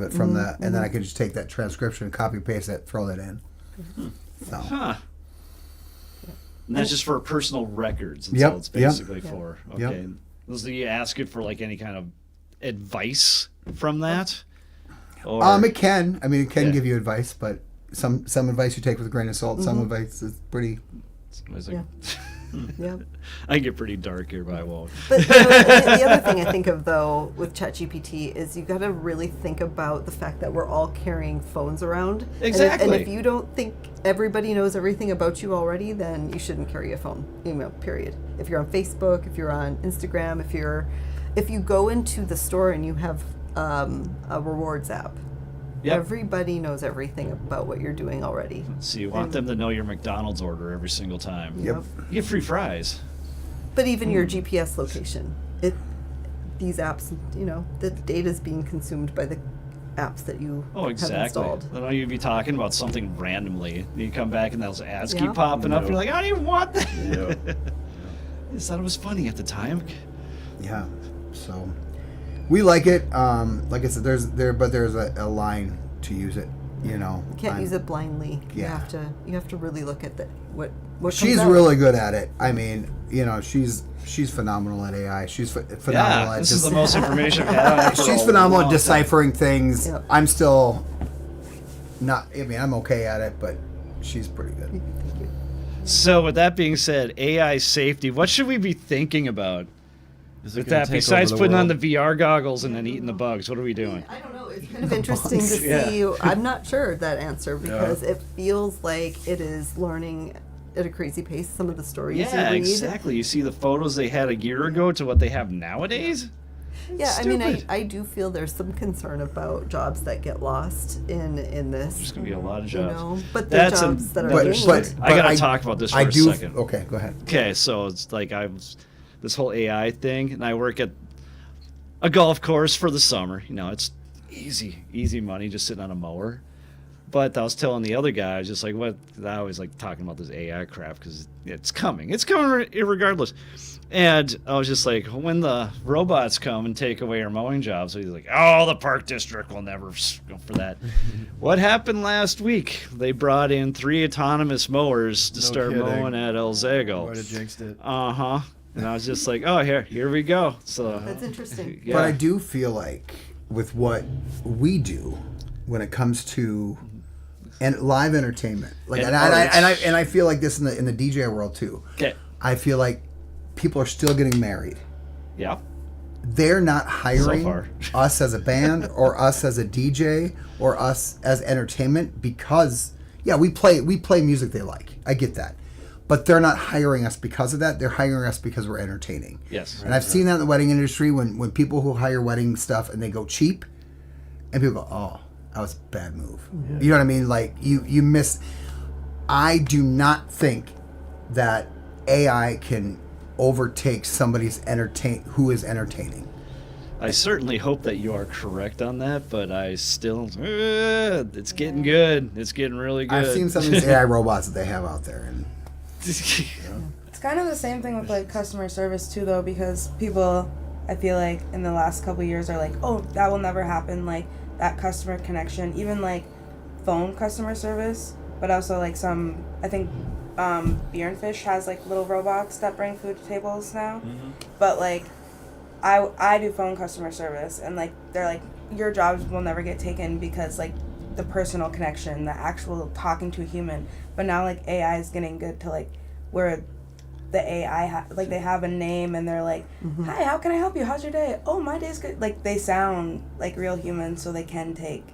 it from the, and then I can just take that transcription, copy paste it, throw that in. So Huh. And that's just for personal records. That's Yep, all it's yep. basically for. Yep. Okay. Do you ask it for like any kind of advice from that? Or it can. I mean, it can Yeah. give you advice, but some advice you take with a grain of salt. Some advice is pretty. it's like, Yeah. I get pretty dark here, but I won't. But the other thing I think of though with ChatGPT is you got to really think about the fact that we're all carrying phones around. Exactly. And if you don't think everybody knows everything about you already, then you shouldn't carry a phone. Period. If you're on Facebook, if you're on Instagram, if you go into the store and you have a rewards app, Yep. everybody knows everything about what you're doing already. So you want them to know your McDonald's order every single time. Yep. You get free fries. But even your GPS location, these apps, the data is being consumed by the apps that you have installed. I know you'd be talking about something randomly. And you come back and those ads Yeah. keep popping up. Yep. You're like, I don't even want that. Yep. I just thought it was funny at the time. Yeah. So we like it. Like I said, there's a line to use it. You Can't use it blindly. Yeah. You have to really look at what She's comes out. really good at it. I mean, she's phenomenal at AI. She's phenomenal at This is the most information I've had on it for she's a phenomenal at long deciphering things. Yep. I'm still not. I mean, I'm okay at it, but she's pretty good. Thank you. time. So with that being said, AI safety, what should we be thinking about Is it with gonna that? take Besides over the putting on the world? VR goggles and then eating the bugs, what are we doing? I don't know. It's kind of interesting to Yeah. see. I'm not sure of that answer because it feels like it is learning at a crazy pace. Some of the stories Yeah, you read. exactly. You see the photos they had a year ago to what they have nowadays? Yeah, I mean, Stupid. I do feel there's some concern about jobs that get lost in this. There's going to be a lot of jobs. But the That's jobs that are another gained. story. I got to talk about this for a second. Okay, go ahead. Okay, so it's like this whole AI thing, and I work at a golf course for the summer. It's easy money just sitting on a mower. But I was telling the other guy, I was just like, what? I always like talking about this AI crap because it's coming. It's coming regardless. And I was just like, when the robots come and take away our mowing jobs, he's like, oh, the park district will never go for that. What happened last week? They brought in 3 autonomous mowers to start kidding. mowing at El Zago. Might have jinxed it. Uh-huh. And I was just like, oh, here we go. So That's interesting. yeah. But I do feel like with what we do when it comes to live entertainment, like And and I feel like this in the DJ world too. Okay. I feel like people are still getting married. Yeah. They're not hiring far. us as a band or us as a DJ or us as entertainment because we play music they like. I get that. But they're not hiring us because of that. They're hiring us because we're entertaining. Yes. And I've seen that in the wedding industry when people who hire wedding stuff and they go cheap and people go, oh, that was a bad move. Yeah. You know what I mean? Like you miss. I do not think that AI can overtake somebody's who is entertaining. I certainly hope that you are correct on that, but I still, it's getting good. It's getting really good. I've seen some of these AI robots that they have out there, and It's kind of the same thing with like customer service too, though, because people, I feel like in the last couple of years are like, oh, that will never happen, like that customer connection, even like phone customer service, but also like some, I think Beer and Fish has like little robots that bring food to tables now, but like I do phone customer service, and like they're like, your jobs will never get taken because like the personal connection, the actual talking to a human. But now like AI is getting good to like where the AI like they have a name and they're like, hi, how can I help you? How's your day? Oh, my day's good. Like they sound like real humans, so they can take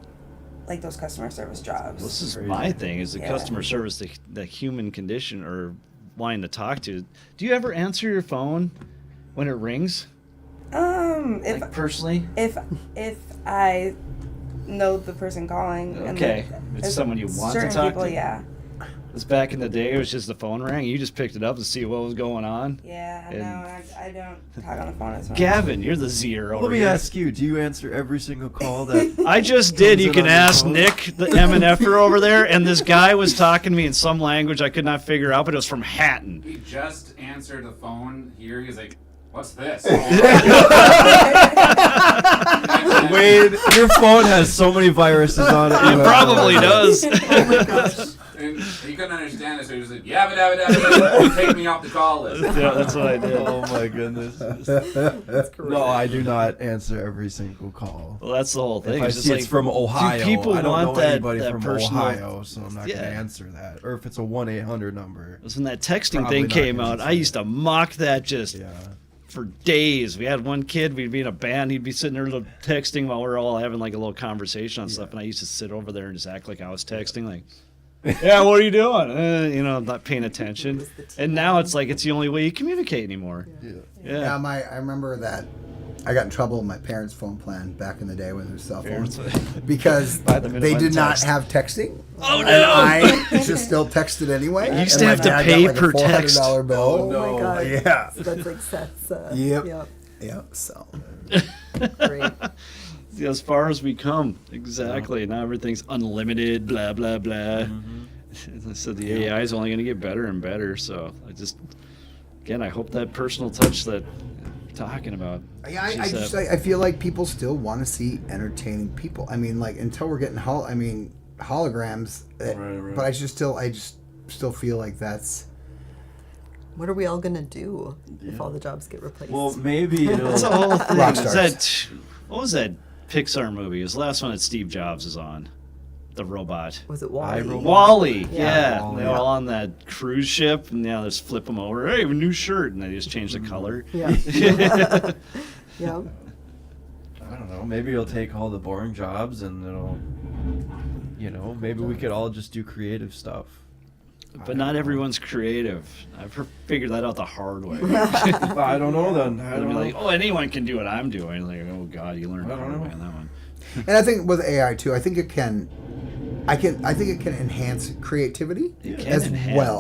like those customer service jobs. This is my thing, is the Yeah. customer service, the human condition or wanting to talk to. Do you ever answer your phone when it rings? If Like personally? if I know the person calling, and Okay. like, It's there's someone you want to certain talk people, to? yeah. Because back in the day, it was just the phone rang. You just picked it up to see what was going on. Yeah, And- no, I don't talk on the phone as much. Gavin, you're the zero. Let me ask you, do you answer every single call that... I just did. Comes You in can on your ask phone? Nick, the M&F'er over there, and this guy was talking to me in some language I could not figure out, but it was from Hatton. He just answered the phone here. He's like, "What's this?" Wade, your phone has so many viruses on it. It probably does. Oh my gosh. And he couldn't understand it, so he was like, "Yabba dabba dabba, take me off the call list." Yeah, that's what I did. Oh my goodness. No, I do not answer every single call. Well, that's the whole thing. If I It's just see like, it's from Ohio, do people I don't want know that, anybody that from personal, Ohio, so I'm not going Yeah. to answer that. Or if it's a 1-800 number. It was when that texting Probably thing not came gonna out. say I used to mock that just Yeah. for days. We had one kid, we'd be in a band, he'd be sitting there texting while we were all having like a little conversation on stuff, and I used to sit over there and just act like I was texting, like, yeah, what are you doing? Not paying attention. And now it's like it's the only way you communicate anymore. yeah, I remember that. I got in trouble with my parents' phone plan back in the day when there was cell phones because By the minute they one did not text. have texting. Oh, And no! I just still texted anyway. You used And to my have to dad pay got like per a $400 text. bill. Oh my god. Yeah. So that's like sets. Yep. Yep. Yeah. So. Great. As far as we come, exactly. Now everything's unlimited, blah blah blah. As I said, the AI is only going to get better and better. So I hope that personal touch that you're talking about. Yeah, I feel like people still want to see entertaining people. I mean, like until we're getting holograms, Right. but I just still feel like that's. What are we all gonna do if all the jobs get replaced? Well, maybe it'll. That's the whole thing. Rock Is stars. what was that Pixar movie? It was the last one that Steve Jobs is on. The robot. Was it Wall-E? Wall-E, yeah. Wall-E. They're all on that cruise ship, and now they just flip them over. Hey, I have a new shirt, and they just change the color. Yeah. Yeah. I don't know. Maybe it'll take all the boring jobs, and it'll. Maybe we could all just do creative stuff. But not everyone's creative. I've figured that out the hard way. I don't know then. I They'll don't be know. like, oh, anyone can do what I'm doing. Like, oh God, you learned the I don't hard way know. on that one. And I think with AI too, I think it can enhance creativity It can as enhance. well.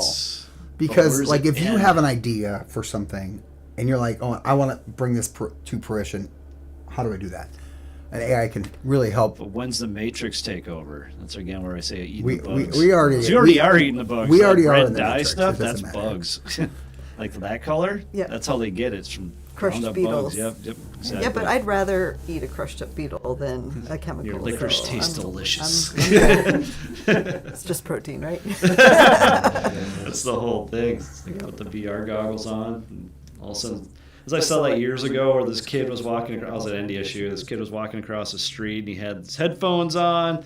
But Because where's like it if you end? have an idea for something and you're like, oh, I want to bring this to fruition, how do I do that? And AI can really help. But when's the Matrix take over? That's again where I say eat We the bugs. already 'Cause you already are eating the bugs. we That already are red in the dye Matrix. stuff. It That's doesn't matter. bugs. Like that color. Yeah. That's how they get it. It's from Crushed ground up beetles. bugs. Yep. Exactly. Yeah, but I'd rather eat a crushed up beetle than a chemical. Your licorice so tastes I'm- delicious. It's just protein, right? That's the whole thing. They put the VR goggles on, and all of a sudden, as I saw that years ago, where this kid was walking across, I was at NDSU. This kid was walking across the street, and he had his headphones on,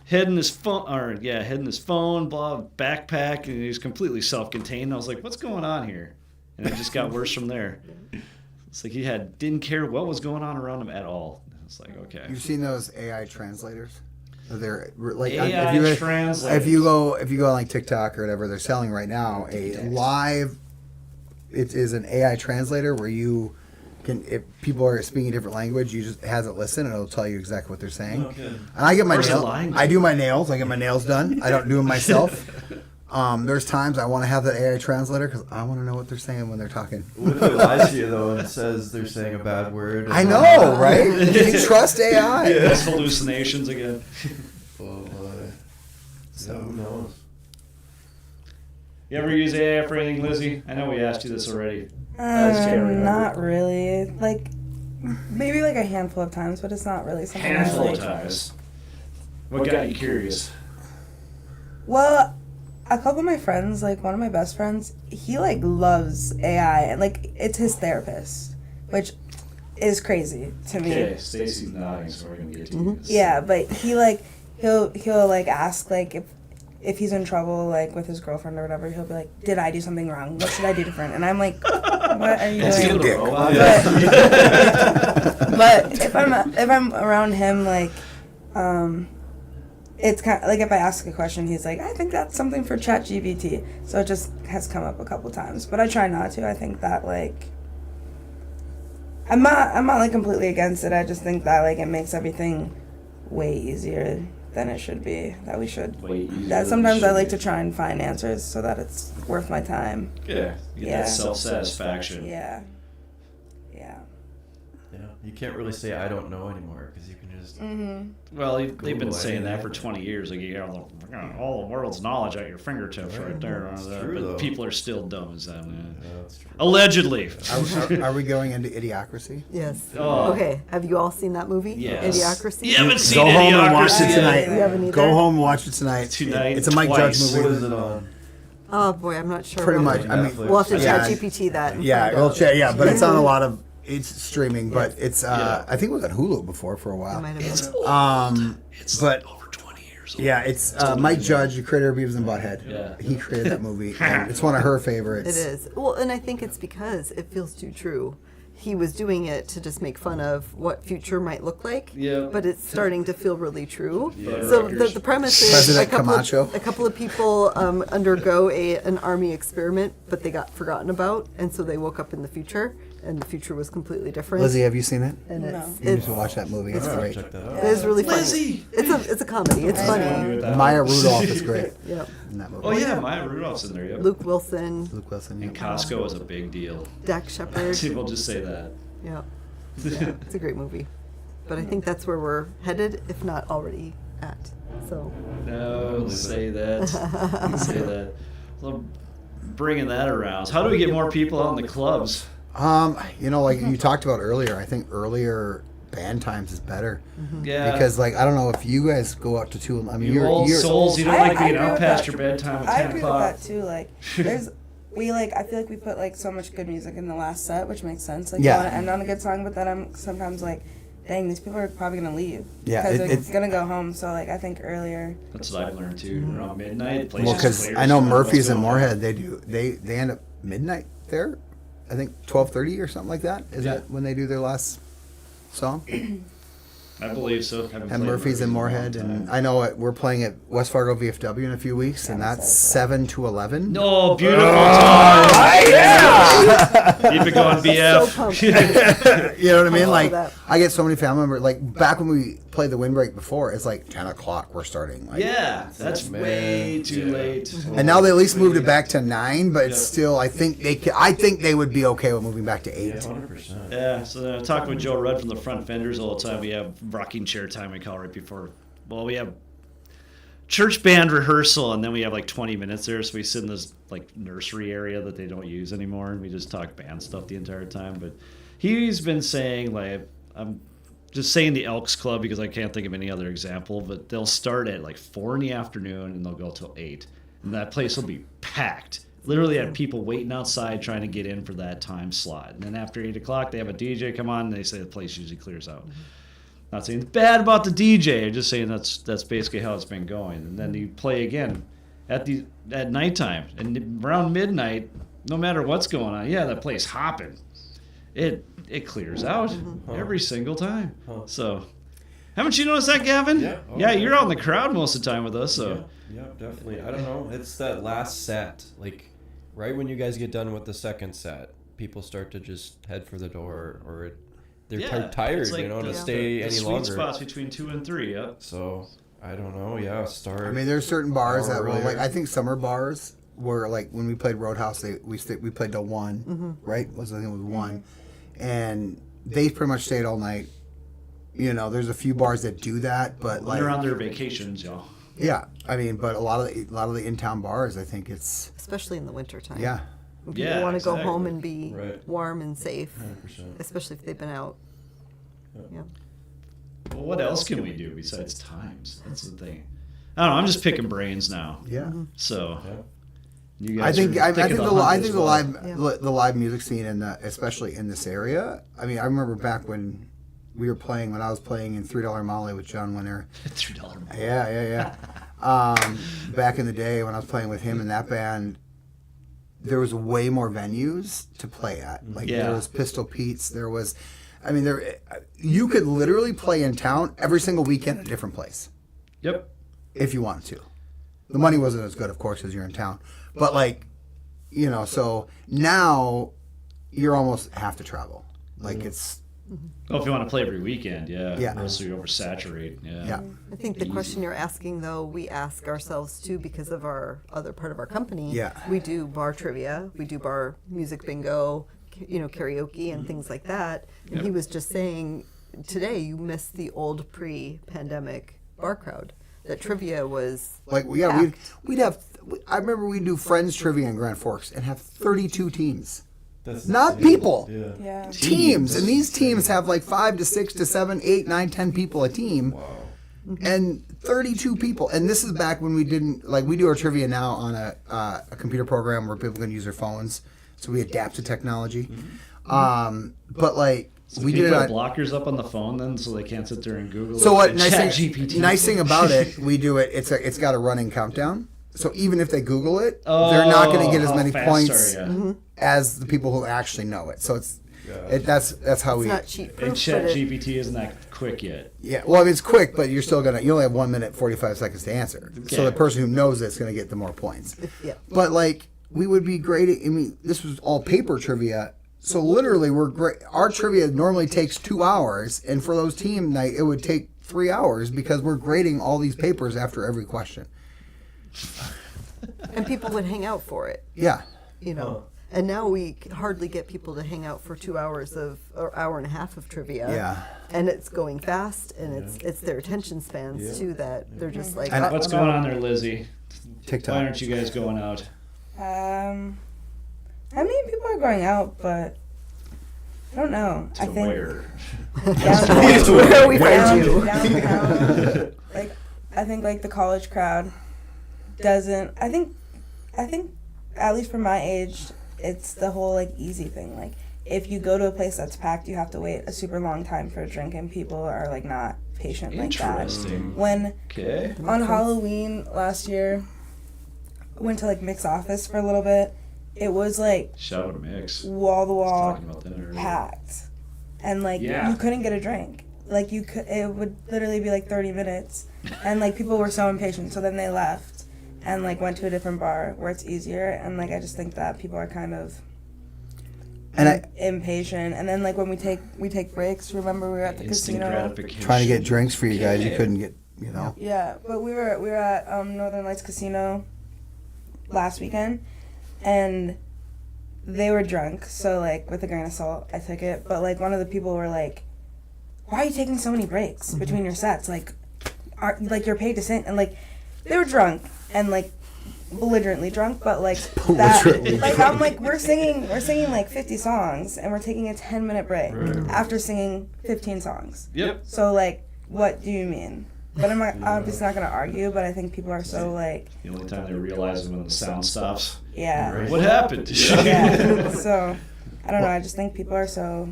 head in his phone, blah, backpack, and he was completely self-contained. I was like, "What's going on here?" And it just got worse from there. It's like he didn't care what was going on around him at all. It's like, okay. You've seen those AI translators? They're like AI translators. if you go on like TikTok or whatever, they're selling right now a live. It is an AI translator where you can, if people are speaking a different language, you just has it listen and it'll tell you exactly what they're saying. Okay. And I get my Where's it nails. lying? I do my nails. I get my nails done. I don't do them myself. There's times I want to have that AI translator because I want to know what they're saying when they're talking. What if it lies to you though and says they're saying a bad word? I know, right? Can you trust AI? It's hallucinations again. So who knows? You ever use AI for anything, Lizzie? I know we asked you this already. I just can't remember. Not really. Like, maybe like a handful of times, but it's not really something I Handful like. of times. What got you curious? Well, a couple of my friends, like one of my best friends, he like loves AI and like it's his therapist, which is crazy to me. Okay, Stacy's nodding, so we're gonna get to this. Yeah, but he like he'll like ask like if he's in trouble like with his girlfriend or whatever, he'll be like, "Did I do something wrong? What should I do different?" And I'm like, "What are you Let's doing?" get the robot. But if I'm around him, like, it's kind of like if I ask a question, he's like, I think that's something for ChatGPT. So it just has come up a couple times, but I try not to. I think that like, I'm not like completely against it. I just think that like it makes everything way easier than it should be. That we should. Way easier That than sometimes it I should like be. to try and find answers so that it's worth my time. Yeah, you get Yeah. that self-satisfaction. Yeah. Yeah. Yeah, you can't really say I don't know anymore because you can just. Well, they've been Google saying that anything. for 20 years. Like, you got all the world's knowledge at your fingertips right there. That's But true, though. people are still dumb as that. That's true. Allegedly. Are we going into Idiocracy? Yes. Oh. Okay. Have you all seen that movie? Yes. Idiocracy? You haven't seen Go home and watch Idiocracy it yet. tonight. You haven't either? Go home and watch it tonight. Tonight, It's a Mike twice. Judge What movie. is it on? Oh boy, I'm not sure. Pretty what- much. I mean, Netflix. We'll have to Yeah. chat GPT that. and yeah, find we'll out. check. Yeah, but it's on a lot of. It's streaming, but it's. Yeah. I think it was on Hulu before for a It while. might have been. It's but- over 20 years old. Yeah, it's Mike Judge, the creator of Beavis and Butthead. Yeah. He created that movie. And it's one of her favorites. It is. Well, and I think it's because it feels too true. He was doing it to just make fun of what future might look like. Yeah. But it's starting to feel really true. Yeah. So the premise is President a couple Camacho. a couple of people undergo an army experiment, but they got forgotten about, and so they woke up in the future, and the future was completely different. Lizzie, have you seen it? and No. it's, You need it's to watch that movie. It's great. Check that it out. is really funny. Lizzie! It's a comedy. It's funny. Maya Rudolph is great Yeah. in that movie. Oh, yeah, Maya Rudolph's in there, yep. Luke Wilson, Luke Wilson. And Yeah. Costco is a big deal. Dak Shepard. We'll just say that. Yeah. It's a great movie. But I think that's where we're headed, if not already at. So. No, say that. Say that. So bringing that around. How do we get more people out in the clubs? Like you talked about earlier, I think earlier band times is better. Yeah. Because I don't know if you guys go out to 2. I mean, You old souls, you don't like being out past your bedtime at 10 I agree o'clock. with that too. I feel like we put so much good music in the last set, which makes sense. You Yeah. want to end on a good song, but then I'm sometimes like, dang, these people are probably gonna leave. Yeah, because they're gonna go home. So I think earlier. That's what I've learned too. Around midnight, Well, because I know Murphy's in Moorhead, they end up midnight there. I think 12:30 or something like that. Is that when they do their last song? I believe so. And Murphy's in Moorhead, and I know we're playing at West Fargo VFW in a few weeks, and that's 7 to 11. No, beautiful time. Yeah. Keep it going, BF. So pumped. You know what I mean? love Like, that. I get so many family members. Like, back when we played the Windbreak before, it's like 10 o'clock we're starting. Like, Yeah, that's way too late. and now they at least moved it back to 9, but it's still, I think they would be okay with moving back to 8. 100%. Yeah, so talking with Joe Rudd from the Front Fenders all the time. We have rocking chair time we call right before. Well, we have church band rehearsal, and then we have 20 minutes there. So we sit in this nursery area that they don't use anymore, and we just talk band stuff the entire time. But he's been saying I'm just saying the Elks Club because I can't think of any other example. But they'll start at 4 in the afternoon and they'll go till 8, and that place will be packed. Literally had people waiting outside trying to get in for that time slot. And then after 8 o'clock, they have a DJ come on, and they say the place usually clears out. Not saying it's bad about the DJ. I'm just saying that's basically how it's been going. And then you play again at nighttime. And around midnight, no matter what's going on, that place hopping. It clears out every single time. So, haven't you noticed that, Gavin? Yeah. Yeah, you're out in the crowd most of the time with us. So. Yeah, definitely. I don't know. It's that last set. Right when you guys get done with the second set, people start to just head for the door, or they're tired, it's to stay any sweet longer. spots between 2 and 3, yeah. So, I don't know. Yeah, start. I mean, there's certain bars that will, earlier. I think summer bars were when we played Roadhouse, we played till 1, right? I think it was 1. And they pretty much stayed all night. There's a few bars that do that, but They're on their vacations, y'all. Yeah, I mean, but a lot of the in-town bars, I think it's Especially in the wintertime. yeah. When people want to go exactly. home and be Right. warm and safe, 100%. especially if they've been out. Yeah. Well, what else can we do besides times? That's the thing. I don't know. I'm just picking brains now. Yeah. So, Yeah. you I guys think are I thinking think the hunt as the well. the live music scene especially in this area. I mean, I remember back when we were playing when I was playing in $3 Molly with John Winter. $3. Yeah. Back in the day when I was playing with him in that band, there was way more venues to play at. There was Pistol Pete's. There was, you could literally play in town every single weekend at a different place Yep. if you wanted to. The money wasn't as good, of course, as you're in town. But so now you're almost have to travel. It's Oh, if you want to play every weekend, yeah. Yeah. Or else you oversaturate. yeah. I think the question you're asking, though, we ask ourselves too because of our other part of our company. Yeah. We do bar trivia, we do bar music bingo, karaoke and things like that. And he was just saying today you missed the old pre-pandemic bar crowd. That trivia was packed. we'd have. I remember we'd do Friends trivia in Grand Forks and have 32 teams. That's Not insane. people. Yeah. Yeah. Teams, and these teams have 5 to 6 to 7, 8, 9, 10 people a team, and 32 people. And this is back when we didn't we do our trivia now on a computer program where people can use their phones, so we adapt to technology. But So we can you did it put on. blockers up on the phone then so they can't sit there and Google So it? what? And Nice chat thing, GPT. nice thing about it, we do it. It's got a running countdown. So even if they Google it, they're not going to get as how many fast points are ya? as the people who actually know it. So that's how It's we. not cheap proof, And chat but it, GPT isn't that quick yet. Yeah, well, it's quick, but you only have 1 minute 45 seconds to answer. So the Okay. person who knows it's going to get the more points. yeah. But we would be great. This was all paper trivia. So literally, we're great. Our trivia normally takes 2 hours, and for those team night, it would take 3 hours because we're grading all these papers after every question. And people would hang out for it. Yeah. And now we hardly get people to hang out for 2 hours or hour and a half of trivia. Yeah. And it's going fast, and it's their attention spans too that they're just like. And What's going on there, Lizzie? TikTok. Why aren't you guys going out? I mean, people are going out, but I don't know. I think Where? That's where we find you. downtown, like I think like the college crowd doesn't. I think at least for my age, it's the whole like easy thing. Like if you go to a place that's packed, you have to wait a super long time for a drink, and people are like not patient like that. Interesting. When Okay. on Halloween last year, I went to like Mick's office for a little bit. It was like Shout out to Mix. wall to wall Talking about that earlier. packed, and like Yeah. you couldn't get a drink. Like it would literally be like 30 minutes, and like people were so impatient. So then they left, and like went to a different bar where it's easier. And like I just think that people are kind of impatient. And then like when we take breaks. Remember we were at the Instant casino. gratification. Trying to get drinks for you guys. You couldn't get, you know. Yeah, but we were at Northern Lights Casino last weekend, and they were drunk. So like with a grain of salt, I took it. But like one of the people were like, "Why are you taking so many breaks between your sets? Like, you're paid to sing." And like they were drunk and like belligerently drunk, but like Belligerently that. Like I'm like we're singing like 50 songs, and we're taking a 10-minute break after singing 15 songs. Yep. So like, what do you mean? But I'm just not gonna argue. But I think people are so like, The only time they realize when the sound stops. yeah, What happened? yeah. So I don't know. I just think people are so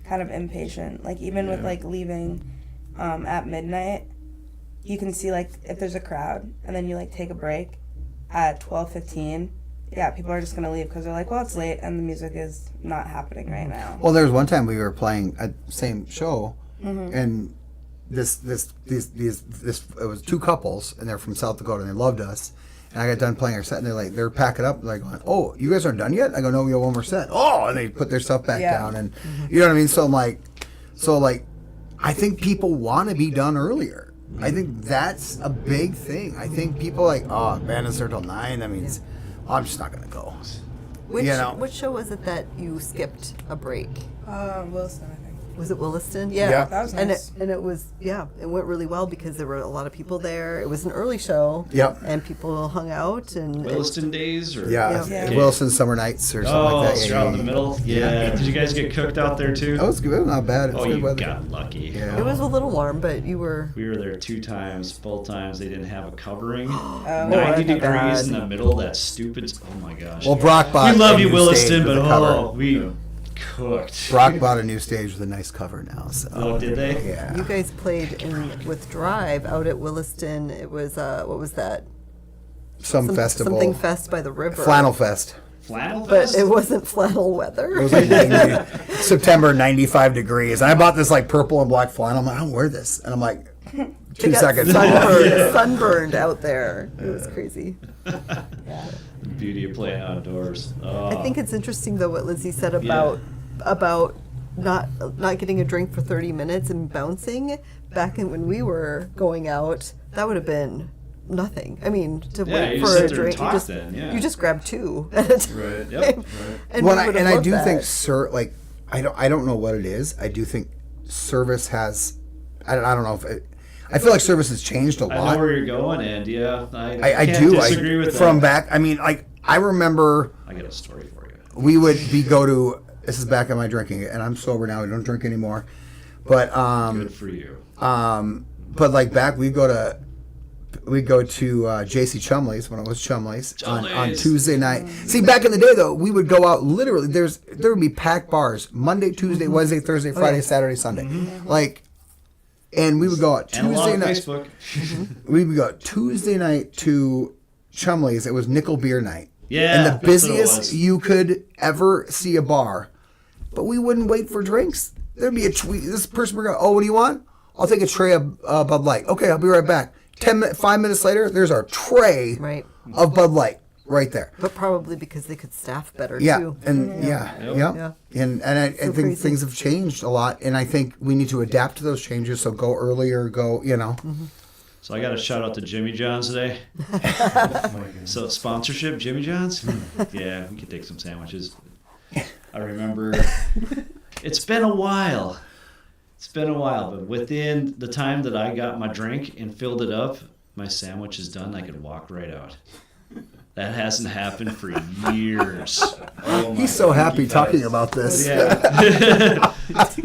kind of impatient. Like even with like leaving at midnight, you can see like if there's a crowd, and then you like take a break at 12:15. Yeah, people are just gonna leave because they're like, well, it's late and the music is not happening right now. Well, there was one time we were playing a same show, and this it was two couples, and they're from South Dakota, and they loved us. And I got done playing our set, and they're packing up, like going, "Oh, you guys aren't done yet?" I go, "No, we have one more set." Oh, and they put their stuff back down, and you know what I mean. So I'm like, I think people want to be done earlier. I think that's a big thing. I think people like, oh, band is there till 9. That means I'm just not gonna go. Which show was it that you skipped a break? Wilson, I think. Was it Williston? Yeah. That was And nice. it was, it went really well because there were a lot of people there. It was an early show. Yep. And people hung out and Williston days? Or? Yeah, Yeah. Wilson Summer Nights or something Oh, like that. so Yeah, you're out in yeah, the middle? Yeah. Did you guys get cooked out there too? That was good. It was not bad. It's Oh, good you weather. got lucky. Yeah. it was a little warm, but you were. We were there 2 times. Both times they didn't have a covering. Oh, 90 my degrees God. in the middle of that stupid. Oh my gosh. Well, Brock bought we love a you, new Williston, stage but with a cover. we cooked. Brock bought a new stage with a nice cover now. So. Oh, did they? Yeah. You guys played with Drive out at Williston. It was what was that? Some festival. Something fest by the river. Flannel Fest. Flannel But Fest? it wasn't flannel weather. It was like 90, September, 95 degrees. And I bought this like purple and black flannel. I'm like, I don't wear this. And I'm like, 2 got seconds. sunburned out there. It was crazy. The beauty of playing outdoors. Oh. I think it's interesting though what Lizzie said about not getting a drink for 30 minutes and bouncing. Back when we were going out, that would have been nothing. I mean, to wait you for just sit a there and drink, talk then, yeah. you just grab 2 at a time. Right, yep, right. And Well, we would've and I loved do that. think, I don't know what it is. I do think service has, I don't know if I feel like service has changed a I lot. know where you're going, and yeah, I can't do. disagree with from that. back, I mean, like, I remember I got a story for you. we would go to, this is back in my drinking, and I'm sober now, I don't drink anymore. But, Good for you. but like back, we'd go to JC Chumley's when it was Chumley's on Chumley's. Tuesday night. See, back in the day though, we would go out literally. There would be packed bars Monday, Tuesday, Wednesday, Thursday, Friday, Saturday, Sunday, like, and we would go out And a lot Tuesday on night. Facebook. We would go Tuesday night to Chumley's. It was nickel beer night. Yeah, and the that's what it busiest was. you could ever see a bar. But we wouldn't wait for drinks. There'd be this person would go, oh, what do you want? I'll take a tray of Bud Light. Okay, I'll be right back. 5 minutes later, there's our tray Right. of Bud Light right there. But probably because they could staff better Yeah, too. and Yeah. and I think crazy. things have changed a lot, and I think we need to adapt to those changes. So go earlier, So I got a shout out to Jimmy John's today. So sponsorship, Jimmy John's? Yeah, we could take some sandwiches. I remember it's been a while. But within the time that I got my drink and filled it up, my sandwich is done. I could walk right out. That hasn't happened for years. Oh He's so happy talking about this. Yeah.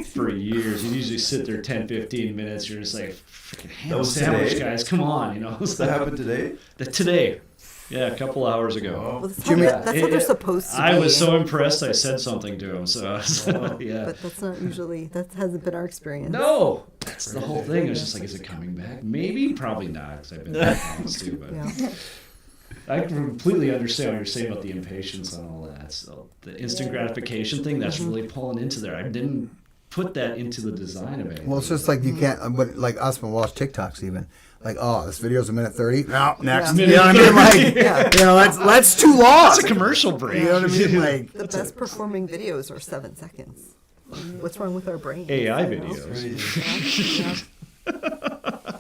For years. You usually sit there 10, 15 minutes. You're just like, freaking ham sandwich, today? guys. Come on. You know, That happened today? Today. Yeah, a couple hours ago. Well, that's Jimmy- how they're supposed to be. I was so impressed I said something to him. So yeah. But that's not usually, that hasn't been our experience. No. That's the whole thing. It was just like, is it coming back? Maybe, probably not, because I've been back once too. But Yeah. I completely understand what you're saying about the impatience and all that. So the instant gratification thing, that's really pulling into there. I didn't put that into the design of anything. Well, it's just like you can't, but like us when we watch TikToks even. Like, oh, this video's a minute 30. No, next. Yeah. You know what I mean? Like, you know, that's too long. It's a commercial break. You know what I mean? Like, The best performing videos are 7 seconds. What's wrong with our brain? AI You know? videos. Yeah.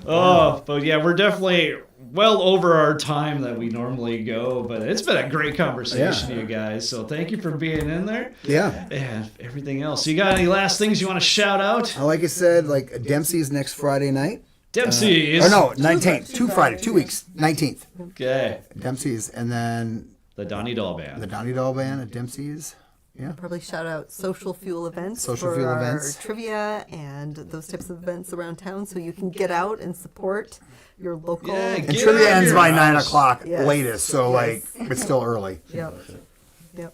Oh, but yeah, we're definitely well over our time that we normally go, but it's been a great conversation, you guys. So thank you for being in there. yeah. And everything else. You got any last things you want to shout out? Like I said, like Dempsey's next Friday night. Dempsey is. Or no, 19th. 2 weeks. 19th. Okay. Dempsey's. And then The Donny Dahl Band. the Donny Dahl Band at Dempsey's. Yeah. Probably shout out social fuel events Social for fuel our events. trivia and those types of events around town, so you can get out and support your local. Yeah, And Get trivia out ends here. by 9 o'clock Yes. latest. So, like, Yes. it's still early. Yep.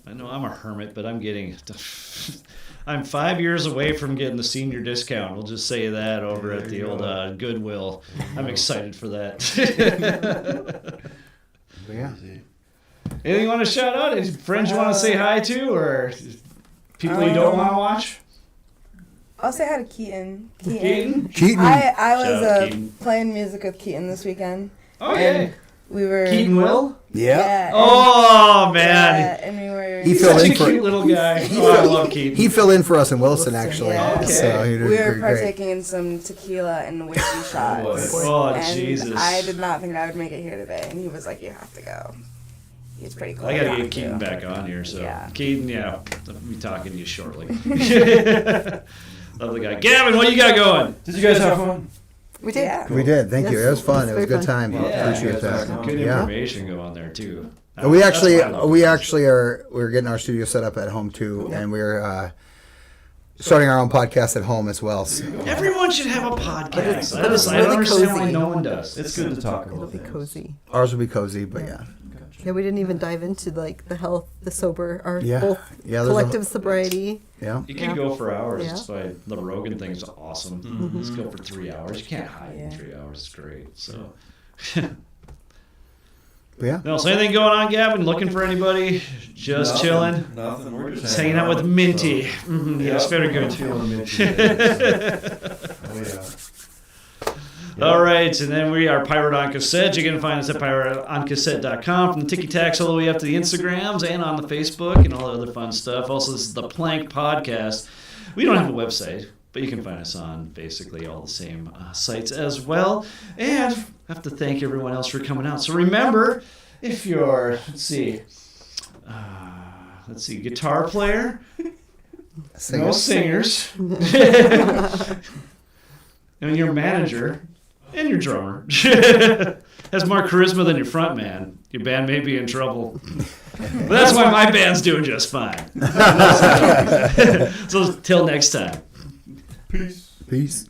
I know I'm a hermit, but I'm getting. I'm 5 years away from getting the senior discount. We'll just say that over at the old Goodwill. I'm excited for that. But yeah. Anything you want to shout out? Any friends you want to say hi to, or people you don't want to watch? I'll say hi to Keaton. Keaton? Keaton. I Shout out was Keaton. playing music with Keaton this weekend. Oh and yeah. we were. Keaton Will. Yeah. Oh man. Yeah, and we were. He filled Such in a for cute little guy. Oh, I love Keaton. He filled in for us in Wilson, actually. Yeah. Okay. So he did We were great. partaking in some tequila and whiskey shots. Oh, and Jesus. I did not think I would make it here today, and he was like, "You have to go." He's pretty cool. I gotta about get it, Keaton too. back on here. So Yeah. Keaton, yeah, I'll be talking to you shortly. Love the guy. Gavin, what you got going? Did you guys have fun? We did. Yeah. We did. Thank you. Yes, It was fun. it's It was a very good fun. time. Yeah, Appreciate that. Good Yeah. information going there too. We That's actually, what I love. we're getting our studio set up at home too, and we're starting our own podcast at home as well. So. Everyone should have a podcast. I But it's don't really understand why cozy. no one does. It's good to talk It'll about be things. cozy. Ours will be cozy, but yeah. Yeah, we didn't even dive into like the health, the sober, our Yeah. both Yeah, there's collective sobriety. Yeah. You can Yeah. go for hours. Yeah. That's why the Rogan thing's awesome. Let's go for 3 hours. You can't hide in Yeah. 3 hours. It's great. So, But yeah. no, so anything going on, Gavin? Looking for anybody? Just Nothing, chilling? Nothing. We're just Hanging out with Minty. Mhm, yes, very good. Feeling minty. Oh, yeah. All right, and then we are Pirate on Cassette. You can find us at pirateoncassette.com, from the Tiki Tacs all the way up to the Instagrams and on the Facebook and all the other fun stuff. Also, this is the Plank Podcast. We don't have a website, but you can find us on basically all the same sites as well. And I have to thank everyone else for coming out. So remember, if you're, let's see, guitar player, no singers, and your manager and your drummer has more charisma than your front man, your band may be in trouble. But that's why my band's doing just fine. So till next time. Peace. Peace.